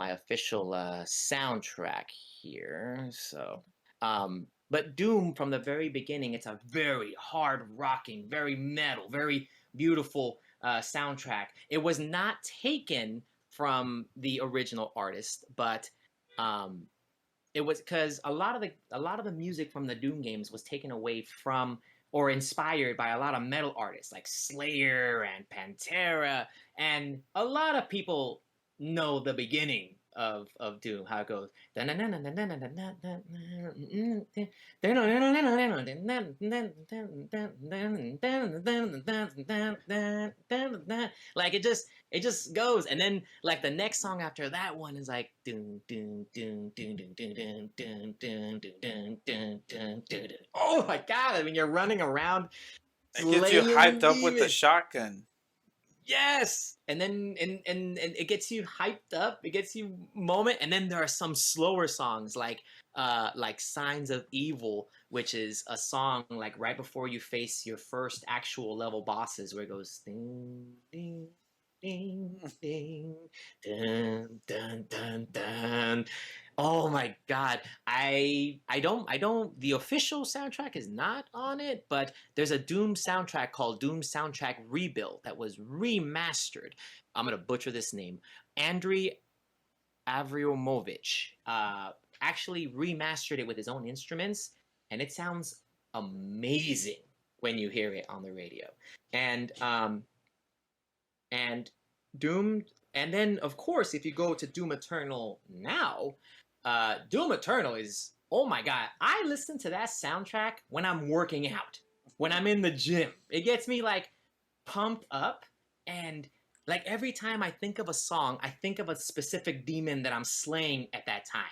official soundtrack here. So, but Doom from the very beginning, it's a very hard rocking, very metal, very beautiful soundtrack. It was not taken from the original artist, but um, it was because a lot of the music from the Doom games was taken away from or inspired by a lot of metal artists like Slayer and Pantera, and a lot of people know the beginning of Doom, how it goes. Like it just goes, and then like the next song after that one is like dun dun dun dun dun dun dun dun dun dun dun dun dun. Oh my god! I mean, you're running around It gets you hyped slaying up with the demons. shotgun. Yes, and then and it gets you hyped up. It gets you moment, and then there are some slower songs like Signs of Evil, which is a song like right before you face your first actual level bosses, where it goes ding ding ding ding dun dun dun dun. Oh my god. I don't the official soundtrack is not on it, but there's a Doom soundtrack called Doom Soundtrack Rebuild that was remastered. I'm gonna butcher this name. Andriy Avriomovich actually remastered it with his own instruments, and it sounds amazing when you hear it on the radio. And and Doom, and then of course, if you go to Doom Eternal now, Doom Eternal is, oh my god! I listen to that soundtrack when I'm working out, when I'm in the gym. It gets me like pumped up, and like every time I think of a song, I think of a specific demon that I'm slaying at that time.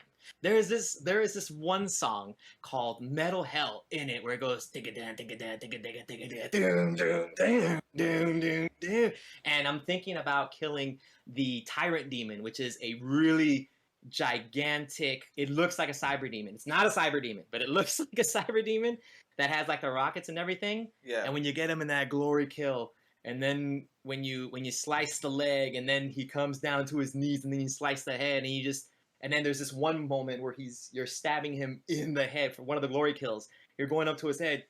There is this one song called Metal Hell in it where it goes and I'm thinking about killing the Tyrant Demon, which is a really gigantic. It looks like a cyber demon. It's not a cyber demon, but it looks like a cyber demon that has like the rockets and everything. Yeah. And when you get him in that glory kill, and then when you slice the leg, and then he comes down to his knees, and then you slice the head, and you just and then there's this one moment where you're stabbing him in the head for one of the glory kills. You're going up to his head,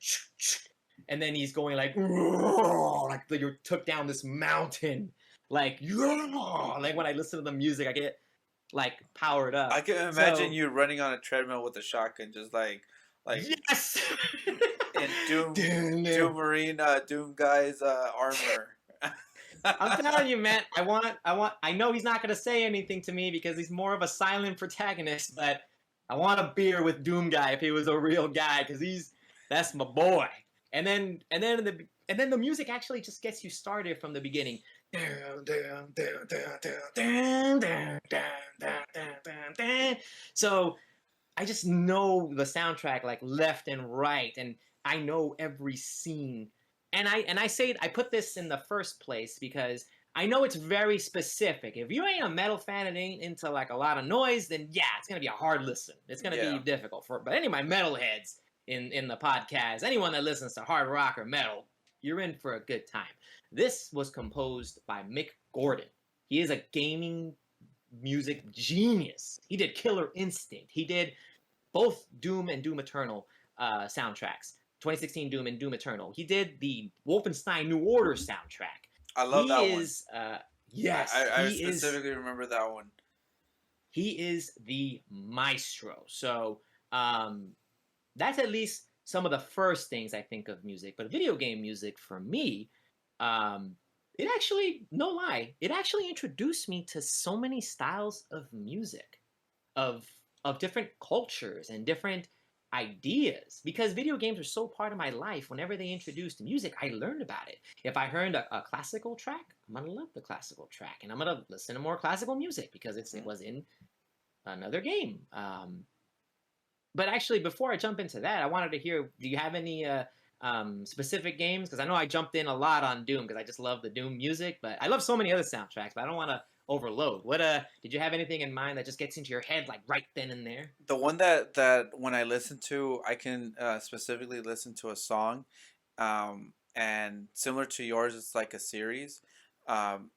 and then he's going like you took down this mountain. Like when I listen to the music, I get like powered up. I can imagine you running on a treadmill with a shotgun, just like yes, in Doom Marine, Doom guy's armor. I'm telling you, man. I know he's not gonna say anything to me because he's more of a silent protagonist. But I want a beer with Doom Guy if he was a real guy, because that's my boy. And then the music actually just gets you started from the beginning. So I just know the soundtrack like left and right, and I know every scene. And I put this in the first place because I know it's very specific. If you ain't a metal fan and ain't into like a lot of noise, then yeah, it's gonna be a hard listen. It's gonna be difficult but any of my metalheads in the podcast, anyone that listens to hard rock or metal, you're in for a good time. This was composed by Mick Gordon. He is a gaming music genius. He did Killer Instinct. He did both Doom and Doom Eternal soundtracks. 2016 Doom and Doom Eternal. He did the Wolfenstein New Order soundtrack. I love that one. Yes, I specifically remember that one. He is the maestro. So that's at least some of the first things I think of music. But video game music for me, it actually, no lie, it actually introduced me to so many styles of music, of different cultures and different ideas, because video games are so part of my life. Whenever they introduced music, I learned about it. If I heard a classical track, I'm gonna love the classical track, and I'm gonna listen to more classical music because it was in another game. But actually, before I jump into that, I wanted to hear, do you have any specific games? Because I know I jumped in a lot on Doom because I just love the Doom music, but I love so many other soundtracks, but I don't want to overload. What did you have anything in mind that just gets into your head like right then and there? The one that when I listen to, I can specifically listen to a song, and similar to yours, it's like a series. Um,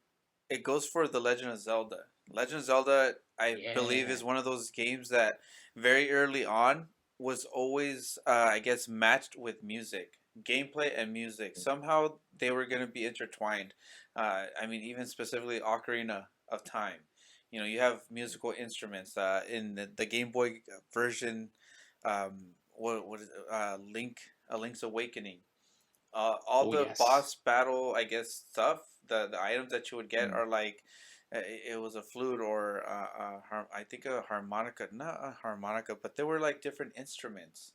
it goes for the Legend of Zelda. Legend of Zelda, I believe, Yeah. is one of those games that very early on was always, I guess, matched with music, gameplay and music. Somehow they were going to be intertwined. I mean, even specifically Ocarina of Time. You know, you have musical instruments. In the Game Boy version, what is it? A Link's Awakening. All Oh the yes. boss battle, I guess, stuff, the items that you would get Mm. are like, it was a flute or I think a harmonica, not a harmonica, but they were like different instruments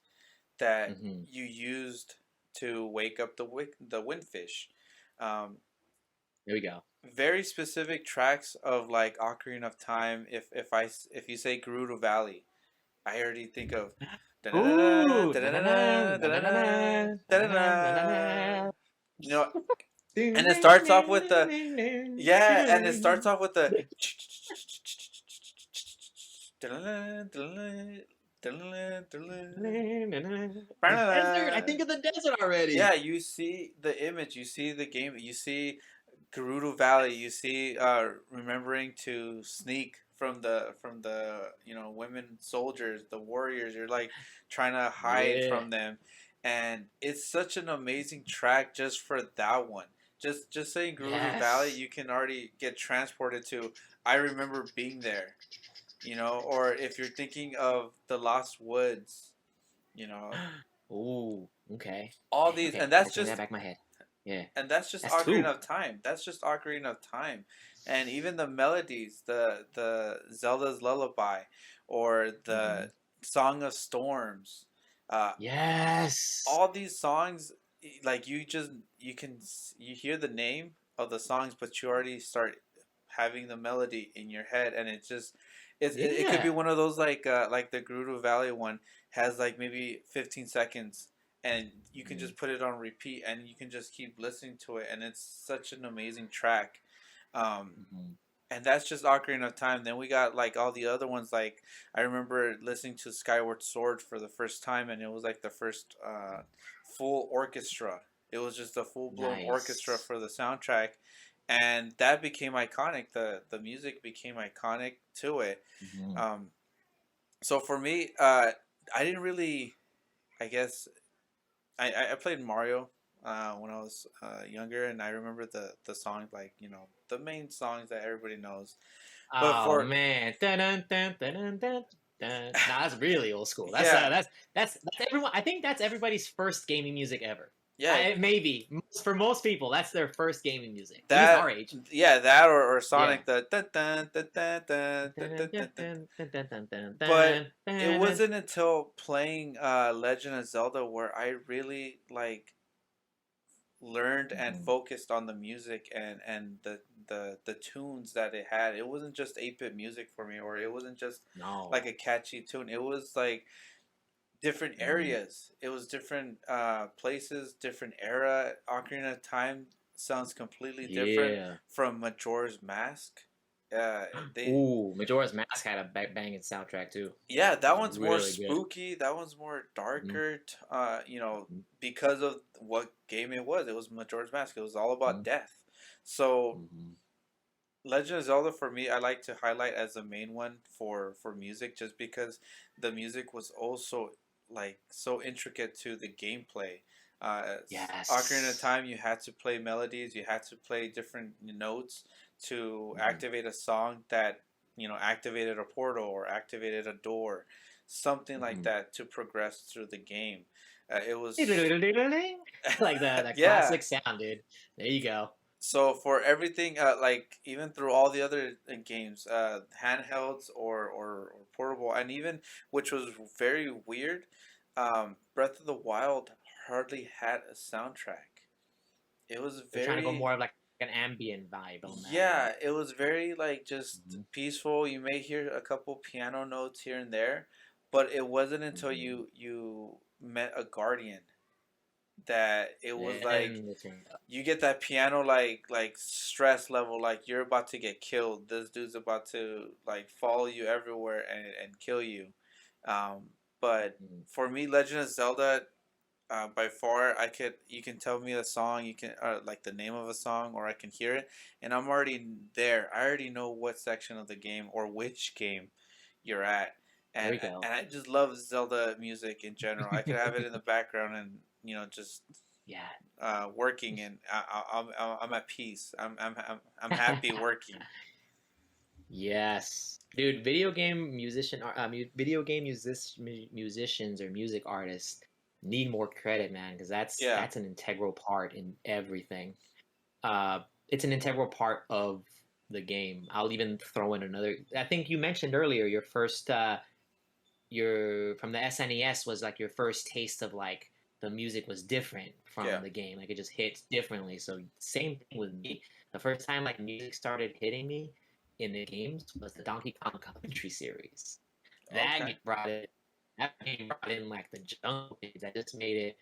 that Hmm. you used to wake up the windfish. Um, There we go. Very specific tracks of like Ocarina of Time. If you say Gerudo Valley, I already think of. Da-na-na-na, Ooh. da-na-na-na, Na-na-na, da-na-na, na-na-na, da-na-na. na-na-na. You know, and it starts off with the yeah, and it starts off with the Desert. I think of the desert yeah. already. You see the image, you see the game, you see Gerudo Valley, you see remembering to sneak from the women soldiers, the warriors. You're like trying to hide Yeah. from them, and it's such an amazing track just for that one. Just saying Gerudo Valley, Yes. you can already get transported to. I remember being there, or if you're thinking of the Lost Woods, you know, Ooh. Okay. all Okay. these, Okay. and I had to bring that back in my head. Yeah. that's just That's Ocarina two. of Time. That's just Ocarina of Time, and even the melodies, the Zelda's Lullaby, or Hmm. the Song of Storms, uh, Yes. all these songs, like you hear the name of the songs, but you already start having the melody in your head, and it could be Yeah. one of those like the Gerudo Valley one has like maybe 15 seconds, and you can Mm-hmm. just put it on repeat, and you can just keep listening to it, and it's such an amazing track. Um, Mm-hmm. and that's just Ocarina of Time. Then we got like all the other ones. Like I remember listening to Skyward Sword for the first time, and it was like the first full orchestra. It was just a full blown orchestra Nice. for the soundtrack, and that became iconic. The music became iconic to it. Mm-hmm. Um, so for me, I didn't really. I guess I played Mario when I was younger, and I remember the songs, like the main songs that everybody knows. But Oh for man. Dun, dun, dun, dun, dun, dun, dun. Nah, that's really old school. That's yeah, that's everyone. I think that's everybody's first gaming music ever. yeah, Maybe for most people, that's their first gaming music. At least that our age. that or Yeah. Sonic, the dun, dun, dun, dun, dun, Dun, dun, dun, dun, dun, dun, dun. dun, dun, dun, dun, But dun, it dun, dun. wasn't until playing Legend of Zelda where I really like learned and Mhm. focused on the music and the tunes that it had. It wasn't just 8-bit music for me, or it wasn't just like No. a catchy tune. It was like different Mhm. areas. It was different places, different era. Ocarina of Time sounds completely different Yeah. from Majora's Mask. Uh, they Ooh, Majora's Mask had a banging soundtrack too. Yeah, It that was one's more really good. spooky. That one's more Mhm. darker. Mhm. Because of what game it was. It was Majora's Mask. It was all about Mhm. death. So Mhm. Legend of Zelda for me, I like to highlight as the main one for music, just because the music was also like so intricate to the gameplay. Ocarina of Yes. Time, you had to play melodies, you had to play different notes to Mhm. activate a song that activated a portal or activated a door, something like Mhm. that to progress through the game. It was Like that yeah, classic sound, dude. There you go. so for everything, like even through all the other games, handhelds or portable, and even which was very weird, Breath of the Wild hardly had a soundtrack. It was They're trying to go very more of like an ambient vibe on that, yeah, right? it was very like just Hmm. peaceful. You may hear a couple piano notes here and there, but it wasn't until Hmm. you met a guardian that it was like Then they turn it up. you get that piano like stress level, like you're about to get killed, this dude's about to like follow you everywhere and kill you. um but Mhm. for me, Legend of Zelda, by far, you can tell me a song, you can like the name of a song, or I can hear it, and I'm already there. I already know what section of the game or which game you're at, There we go. and I just love Zelda music in general. I could have it in the background and just Yeah. working, and I'm at peace. I'm happy working. Yes, dude. Video game musicians or music artists need more credit, man, because Yeah, that's an integral part in everything. It's an integral part of the game. I'll even throw in another. I think you mentioned earlier your from the SNES was like your first taste of like the music was different yeah. from the game. Like it just hits differently. So same thing with me. The first time like music started hitting me in the games was the Donkey Kong Country series. That Okay. game brought it. That game brought in like the jungle kids. That just made it.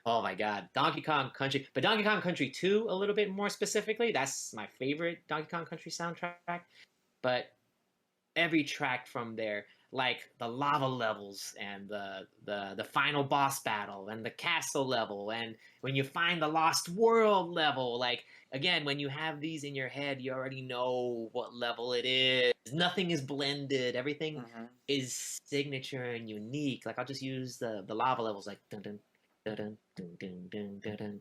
Oh my god, Donkey Kong Country, but Donkey Kong Country 2 a little bit more specifically. That's my favorite Donkey Kong Country soundtrack. But every track from there, like the lava levels and the final boss battle and the castle level and when you find the lost world level, like again, when you have these in your head, you already know what level it is. Nothing is blended. Everything Mm-hmm. is signature and unique. Like I'll just use the lava levels like dun dun dun dun dun dun dun dun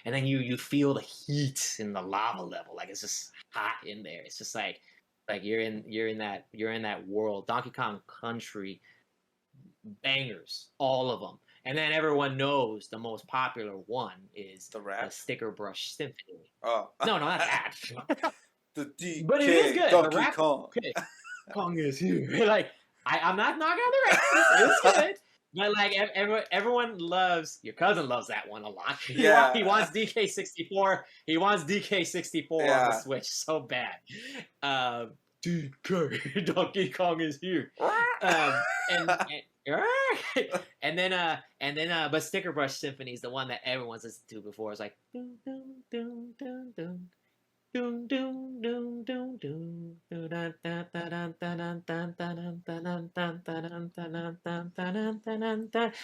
and then you feel the heat in the lava level, like it's just hot in there. It's just like you're in that world. Donkey Kong Country bangers, all of them. And then everyone knows the most popular one is The the rap. Sticker Brush Symphony. Oh. No, not that. The But it is DK good. The Donkey rap. Kong. Okay, Kong is here. Like I'm not knocking on the rap. It's good. But like everyone loves your cousin loves that one a lot. He Yeah. wants DK64. He wants DK64 on the Yeah. Switch so bad. DK Donkey Kong is here. And and then but Sticker Brush Symphony is the one that everyone's listened to before. It's like dun, dun, dun, dun, dun. Doom doom doom doom doom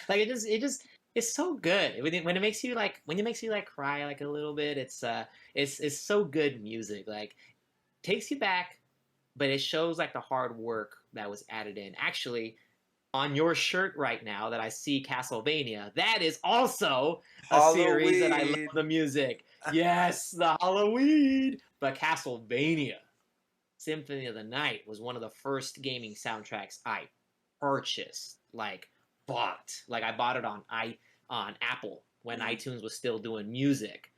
like it just it's so good when it makes you like cry like a little bit. It's so good music, like takes you back, but it shows like the hard work that was added in. Actually, on your shirt right now that I see Castlevania, that is also a series that I love Halloween. the music. Yes, the Halloween. But Castlevania Symphony of the Night was one of the first gaming soundtracks I purchased, like bought. Like I bought it on Apple when iTunes was still doing music.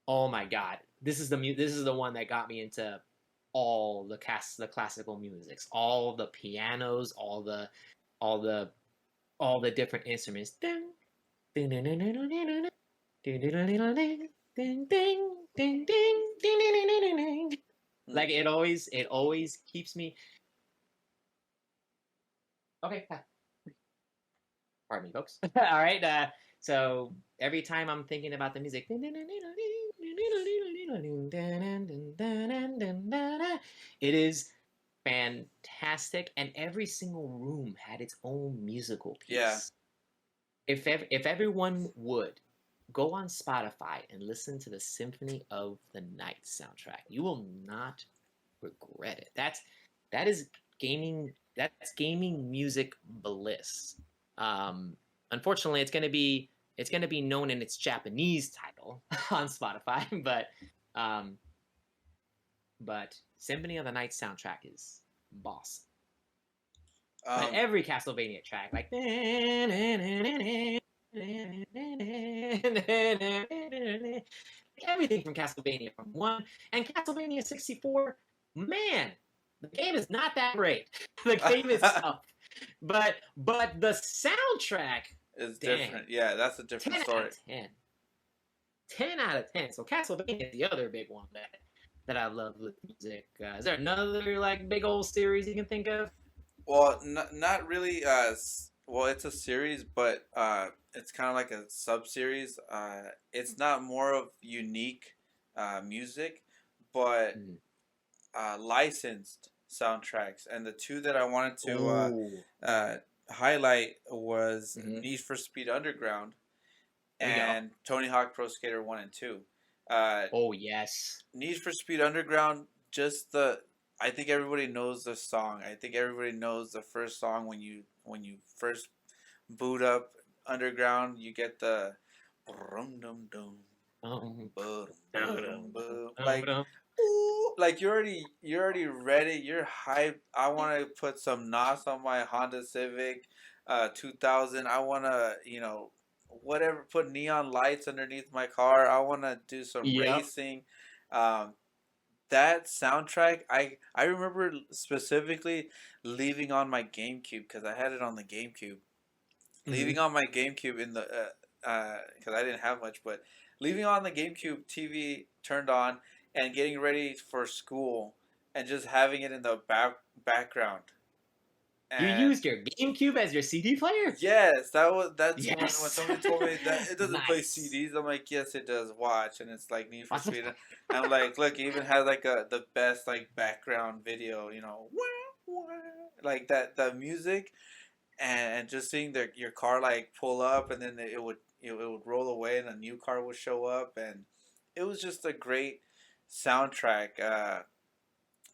Oh my god. This is the one that got me into all the classical musics, all the pianos, all the all the different instruments. Ding, ding, ding, ding, ding, ding, ding, ding, ding, ding, ding, ding. Like it always keeps me. Okay, pardon me, folks. All right, so every time I'm thinking about the music, it is fantastic, and every single room had its own musical Yeah. piece. If everyone would go on Spotify and listen to the Symphony of the Night soundtrack, you will not regret it. That is gaming. That's gaming music bliss. Unfortunately, it's gonna be known in its Japanese title on Spotify, um, but Symphony of the Night soundtrack is boss. But every Castlevania track, like everything from Castlevania from 1 and Castlevania 64, man, the game is not that great. The game itself. But the soundtrack is dang, different. Yeah, that's a different 10 story. out of 10. 10 out of 10. So Castlevania is the other big one that I love with music. Is there another like big old series you can think of? Well, not really. Well, it's a series, but it's kind of like a sub series. It's not more of unique music, but licensed soundtracks, and the two that I wanted to Ooh. highlight was Mm-hmm. Need for Speed Underground There we go. and Tony Hawk Pro Skater 1 and 2. Oh yes. Need for Speed Underground, I think everybody knows the song. I think everybody knows the first song when you first boot up Underground, you get the like ooh, like you're already ready. You're hyped. I want to put some NOS on my Honda Civic, 2000. I want to whatever, put neon lights underneath my car. I want to do some Yep. racing. Um, that soundtrack, I remember specifically leaving on my GameCube because I had it on the GameCube. Mm-hmm. Leaving on my GameCube in the because I didn't have much, but leaving on the GameCube TV turned on and getting ready for school and just having it in the background. You And used your GameCube as your CD player? yes, that's when Yes. somebody told me that it doesn't play Nice. CDs. I'm like, yes, it does. Watch, and it's like Need for What's the Speed. And I'm like, look, it even has like the best like background video, like that the music, and just seeing your car like pull up, and then it would roll away, and a new car would show up, and it was just a great soundtrack. Uh,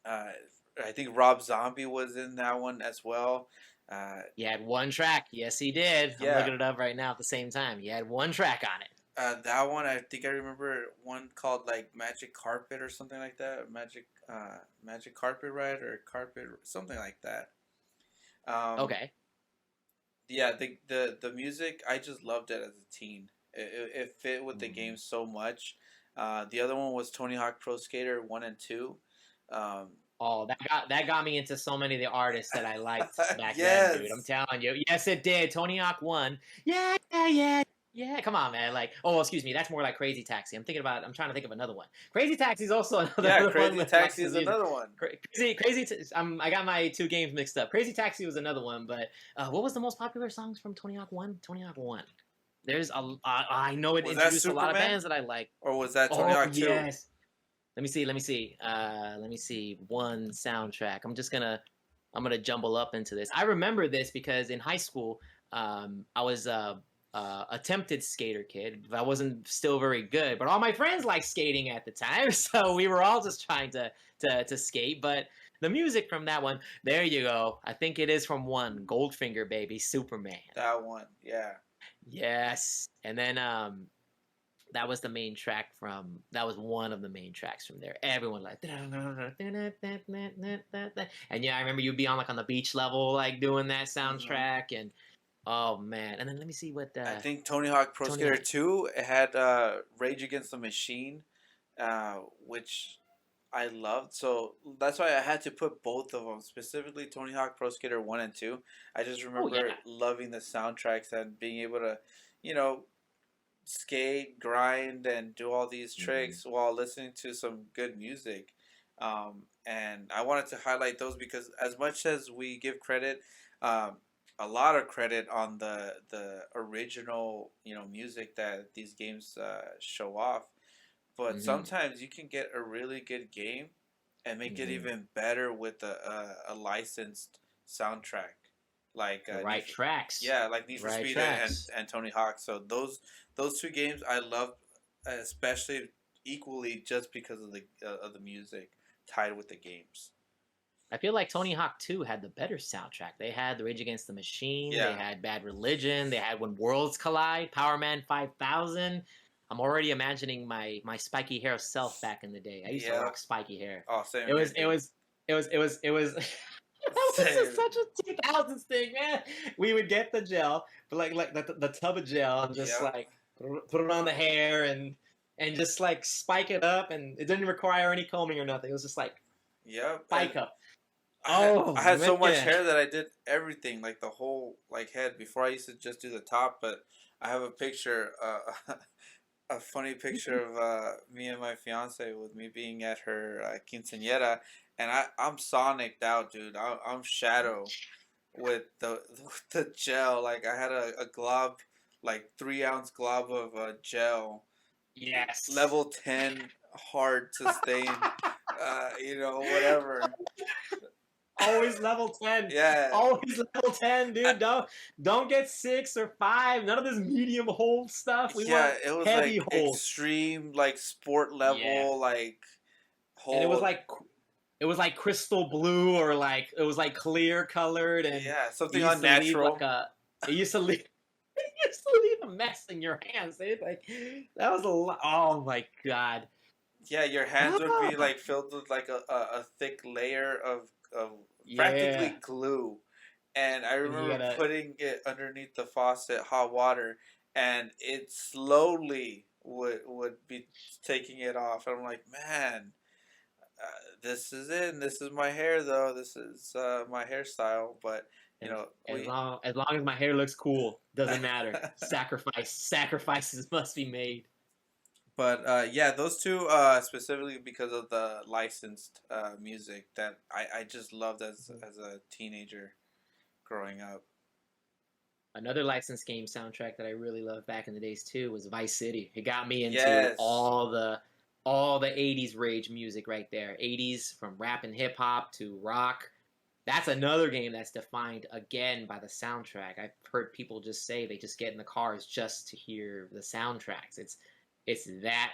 I think Rob Zombie was in that one as well. Uh, He had one track. Yes, he did. I'm yeah, looking it up right now at the same time. He had one track on it. that one, I think I remember one called like Magic Carpet or something like that. Magic Carpet Ride or Carpet something like that. Um, Okay. yeah, the music, I just loved it as a teen. It fit with the game Mm. so much. The other one was Tony Hawk Pro Skater 1 and 2. Um, Oh, that got me into so many of the artists that I liked back then, dude. I'm yes. telling you. Yes, it did. Tony Hawk won. Yeah, yeah, yeah. Yeah, come on, man. Like, oh, excuse me. That's more like Crazy Taxi. I'm trying to think of another one. Crazy Taxi is also Yeah, another one Crazy with like Taxi some is music. another one. I got my two games mixed up. Crazy Taxi was another one, but what was the most popular songs from Tony Hawk 1? Tony Hawk 1. I know it Was that introduced a lot of Superman bands that I like. or was that Tony Oh, Hawk 2? yes. Let me see. Let me see. One soundtrack. I'm gonna jumble up into this. I remember this because in high school, I was a tempted skater kid. I wasn't still very good, but all my friends liked skating at the time, so we were all just trying to skate. But the music from that one, there you go. I think it is from one Goldfinger, baby, Superman. That one, yeah. Yes, and then that was the main track from that was one of the main tracks from there. Everyone like and yeah, I remember you'd be on like on the beach level like doing that Hmm. soundtrack and oh man. And then let me see what I think Tony Hawk Pro Tony Skater Hawk. 2 it had Rage Against the Machine, which I loved. So that's why I had to put both of them, specifically Tony Hawk Pro Skater 1 and 2. I just Oh yeah. remember loving the soundtracks and being able to, you know, skate, grind, and do all these Mm-hmm. tricks while listening to some good music. And I wanted to highlight those because as much as we give credit, um, a lot of credit on the original music that these games show off, but Mm-hmm. sometimes you can get a really good game and make it Mm-hmm. even better with a licensed soundtrack like The right tracks. yeah, like Need The for right Speed tracks. and Tony Hawk. So those two games I love, especially equally just because of the music tied with the games. I feel like Tony Hawk 2 had the better soundtrack. They had the Rage Against the Machine, they Yeah, had Bad Religion, they had When Worlds Collide, Power Man 5000. I'm already imagining my spiky hair self back in the day. I used to yeah. rock spiky hair. Oh, same It here, was it dude. was it was that was just Same. such a 2000s thing, man. We would get the gel, but like the tub of gel and just Yep. like put it on the hair and just like spike it up and it didn't require any combing or nothing. It was just like Yep. And spike up. I Oh had so much man. hair that I did everything, like the whole like head. Before I used to just do the top, but I have a picture, a funny picture of me and my fiance with me being at her quinceañera, and I'm Sonicked out, dude. I'm Shadow with the with the gel. Like I had a glob, like 3 ounce glob of gel, Yes. level 10, hard to stain. Whatever. Always level 10. Yeah. Always level 10, dude. Don't get 6 or 5. None of this medium hold stuff. We want It was heavy like hold. extreme, like sport Yeah. level, like And hold. it was like crystal blue or like it was like clear colored and it Something used to leave unnatural. it used to leave it used to leave a mess in your hands. Like that was a lot. Oh my god. Yeah, your hands would be like filled with like a thick layer of practically glue. And I And you remember gotta putting it underneath the faucet, hot water, and it slowly would be taking it off. And I'm like, man, this is it. And this is my hair, though. This is my hairstyle. But as long as my hair looks cool, doesn't matter. Sacrifices must be made. But those two specifically because of the licensed music that I just loved as a teenager growing up. Another licensed game soundtrack that I really loved back in the days too was Vice City. It got me into all the 80s rage music right there. 80s from rap and hip hop to rock. That's another game that's defined again by the soundtrack. I've heard people just say they just get in the cars just to hear the soundtracks. It's that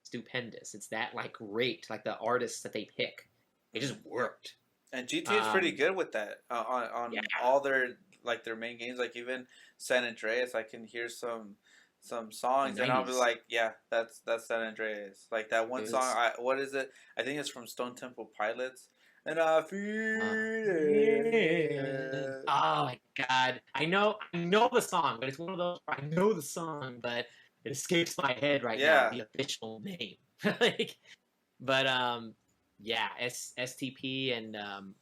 stupendous. It's that like great. Like the artists that they pick, it just worked. And GTA is pretty good with that on all their main games. Like even San Andreas, I can hear some songs and I'll be like, yeah, that's San Andreas. Like that one song. What is it? I think it's from Stone Temple Pilots. And I feel it. Oh my god! I know the song, but it's one of those. I know the song, but it escapes my head right now. The official name, STP and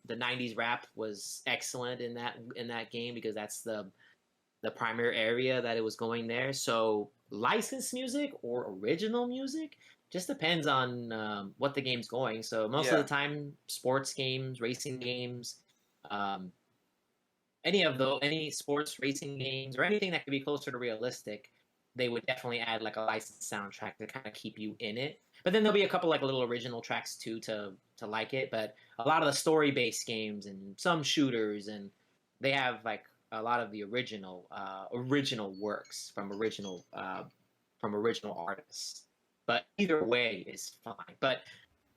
the '90s rap was excellent in that game because that's the primary area that it was going there. So licensed music or original music just depends on what the game's going. So most of the time, sports games, racing games, any sports racing games or anything that could be closer to realistic, they would definitely add like a licensed soundtrack to kind of keep you in it. But then there'll be a couple like little original tracks too to like it. But a lot of the story-based games and some shooters, and they have like a lot of the original works from original artists. But either way is fine. But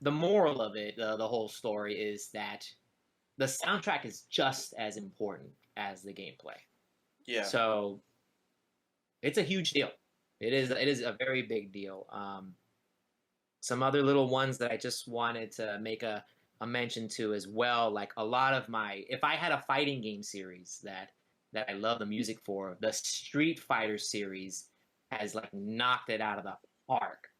the moral of it, the whole story, is that the soundtrack is just as important as the gameplay. Yeah. So it's a huge deal. It is a very big deal. Some other little ones that I just wanted to make a mention to as well. Like a lot of if I had a fighting game series that I love the music for, the Street Fighter series has like knocked it out of the park.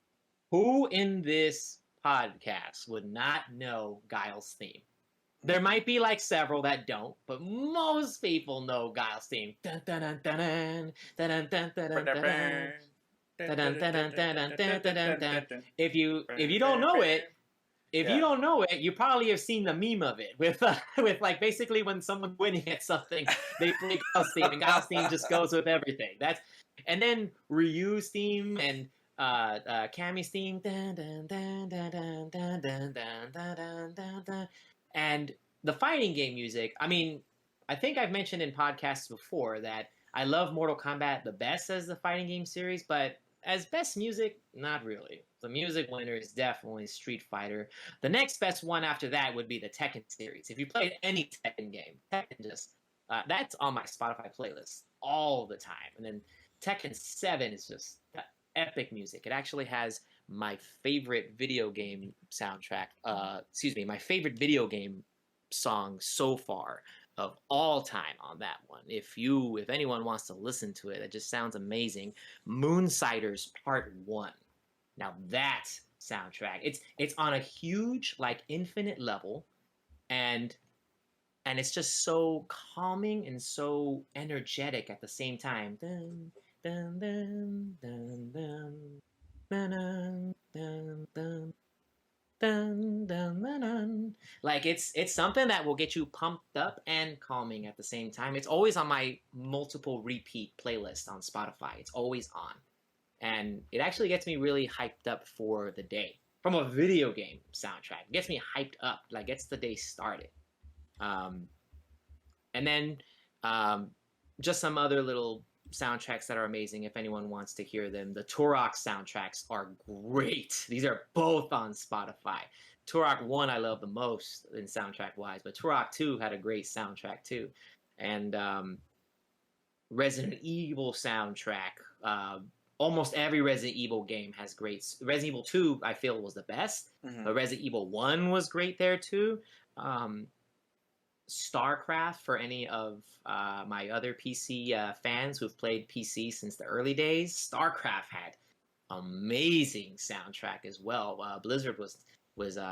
Who in this podcast would not know Guile's theme? There might be like several that don't, but most people know Guile's theme. If you don't know it, you probably have seen the meme of it with like basically when someone's winning at something, they play Guile's theme, and Guile's theme just goes with everything. And then Ryu's theme and Cammy's theme, and the fighting game music. I mean, I think I've mentioned in podcasts before that I love Mortal Kombat the best as the fighting game series, but as best music, not really. The music winner is definitely Street Fighter. The next best one after that would be the Tekken series. If you played any Tekken game, Tekken just that's on my Spotify playlist all the time. And then Tekken 7 is just epic music. It actually has my favorite video game soundtrack. My favorite video game song so far of all time on that one. If anyone wants to listen to it, it just sounds amazing. Moonsiders Part 1. Now that soundtrack, it's on a huge like infinite level, and it's just so calming and so energetic at the same time. Dun, dun, dun, dun, dun, dun, dun, dun, dun. Dun, dun, dun, dun. Like it's something that will get you pumped up and calming at the same time. It's always on my multiple repeat playlist on Spotify. It's always on, and it actually gets me really hyped up for the day. from a video game soundtrack. It gets me hyped up, like gets the day started. Um, and then um, just some other little soundtracks that are amazing if anyone wants to hear them. The Turok soundtracks are great. These are both on Spotify. Turok 1 I love the most in soundtrack wise, but Turok 2 had a great soundtrack too. And Resident Evil soundtrack. Almost every Resident Evil game has great. Resident Evil 2 I feel was the best, but Resident Evil 1 was great there too. Starcraft, for any of my other PC fans who've played PC since the early days, Starcraft had amazing soundtrack as well. Blizzard was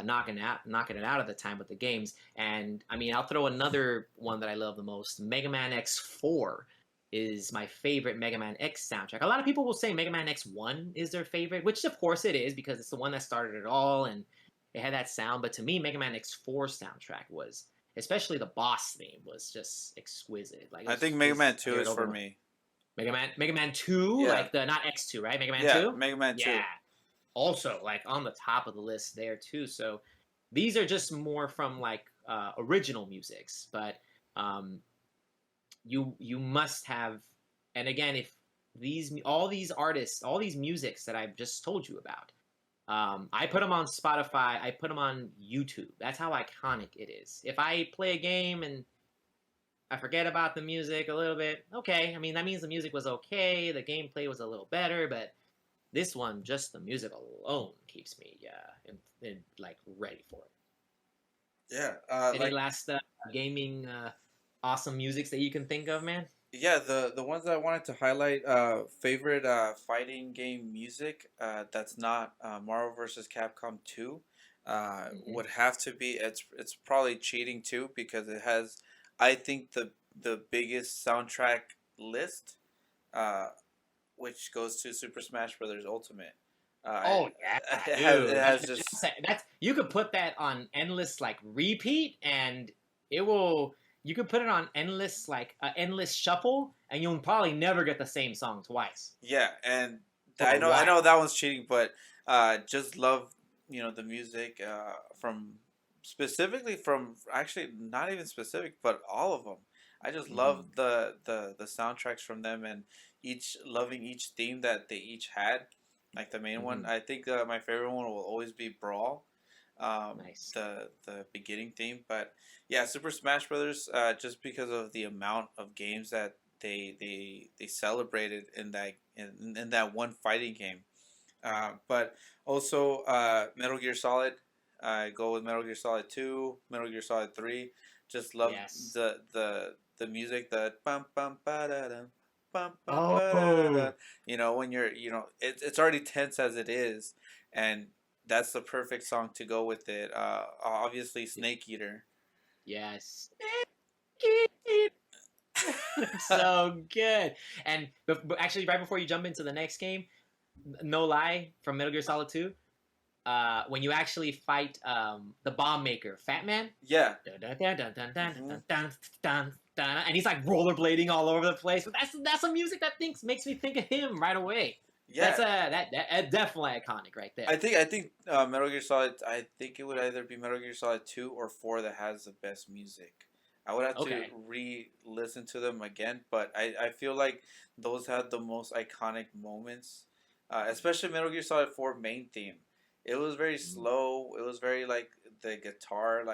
knocking it out at the time with the games. And I mean, I'll throw another one that I love the most. Mega Man X4 is my favorite Mega Man X soundtrack. A lot of people will say Mega Man X1 is their favorite, which of course it is because it's the one that started it all and it had that sound. But to me, Mega Man X4 soundtrack was, especially the boss theme, was just exquisite. Like I think Mega Man 2 is for me. Mega Man 2, yeah. Like the not X2, right? Mega Man 2? Yeah, Mega Man 2. Yeah. Also, like on the top of the list there too. So these are just more from like original musics, but you must have. And again, if all these artists, all these musics that I've just told you about, I put them on Spotify. I put them on YouTube. That's how iconic it is. If I play a game and I forget about the music a little bit, okay. I mean, that means the music was okay. The gameplay was a little better, but this one, just the music alone keeps me in like ready for it. Yeah. Any last gaming awesome musics that you can think of, man? Yeah, the ones that I wanted to highlight, favorite fighting game music that's not Marvel vs. Capcom 2 would have to be, it's probably cheating too because it has, I think, the biggest soundtrack list, which goes to Super Smash Brothers Ultimate. Yeah, it has just that's you could put that on endless like repeat and it will. You could put it on endless shuffle, and you'll probably never get the same song twice. Yeah, and I know that one's cheating, but just love the music from actually not even specific, but all of them. I just love the soundtracks from them and loving each theme that they each had. Like the main one, I think my favorite one will always be Brawl. Nice. The beginning theme, but yeah, Super Smash Brothers, just because of the amount of games that they celebrated in that one fighting game, but also Metal Gear Solid. I go with Metal Gear Solid 2, Metal Gear Solid 3. Just love the music, the bum bum ba da dum. When you're, it's already tense as it is, and that's the perfect song to go with it. Obviously, Snake Eater. Yes. Snake Eater. So good. And actually, right before you jump into the next game, no lie, from Metal Gear Solid 2, when you actually fight the bomb maker, Fat Man. Yeah. And he's like rollerblading all over the place. But that's some music that makes me think of him right away. Yeah, that's definitely iconic right there. I think Metal Gear Solid. I think it would either be Metal Gear Solid 2 or 4 that has the best music. I would have to re-listen to them again, but I feel like those had the most iconic moments, especially Metal Gear Solid 4 main theme. It was very slow. It was very like the guitar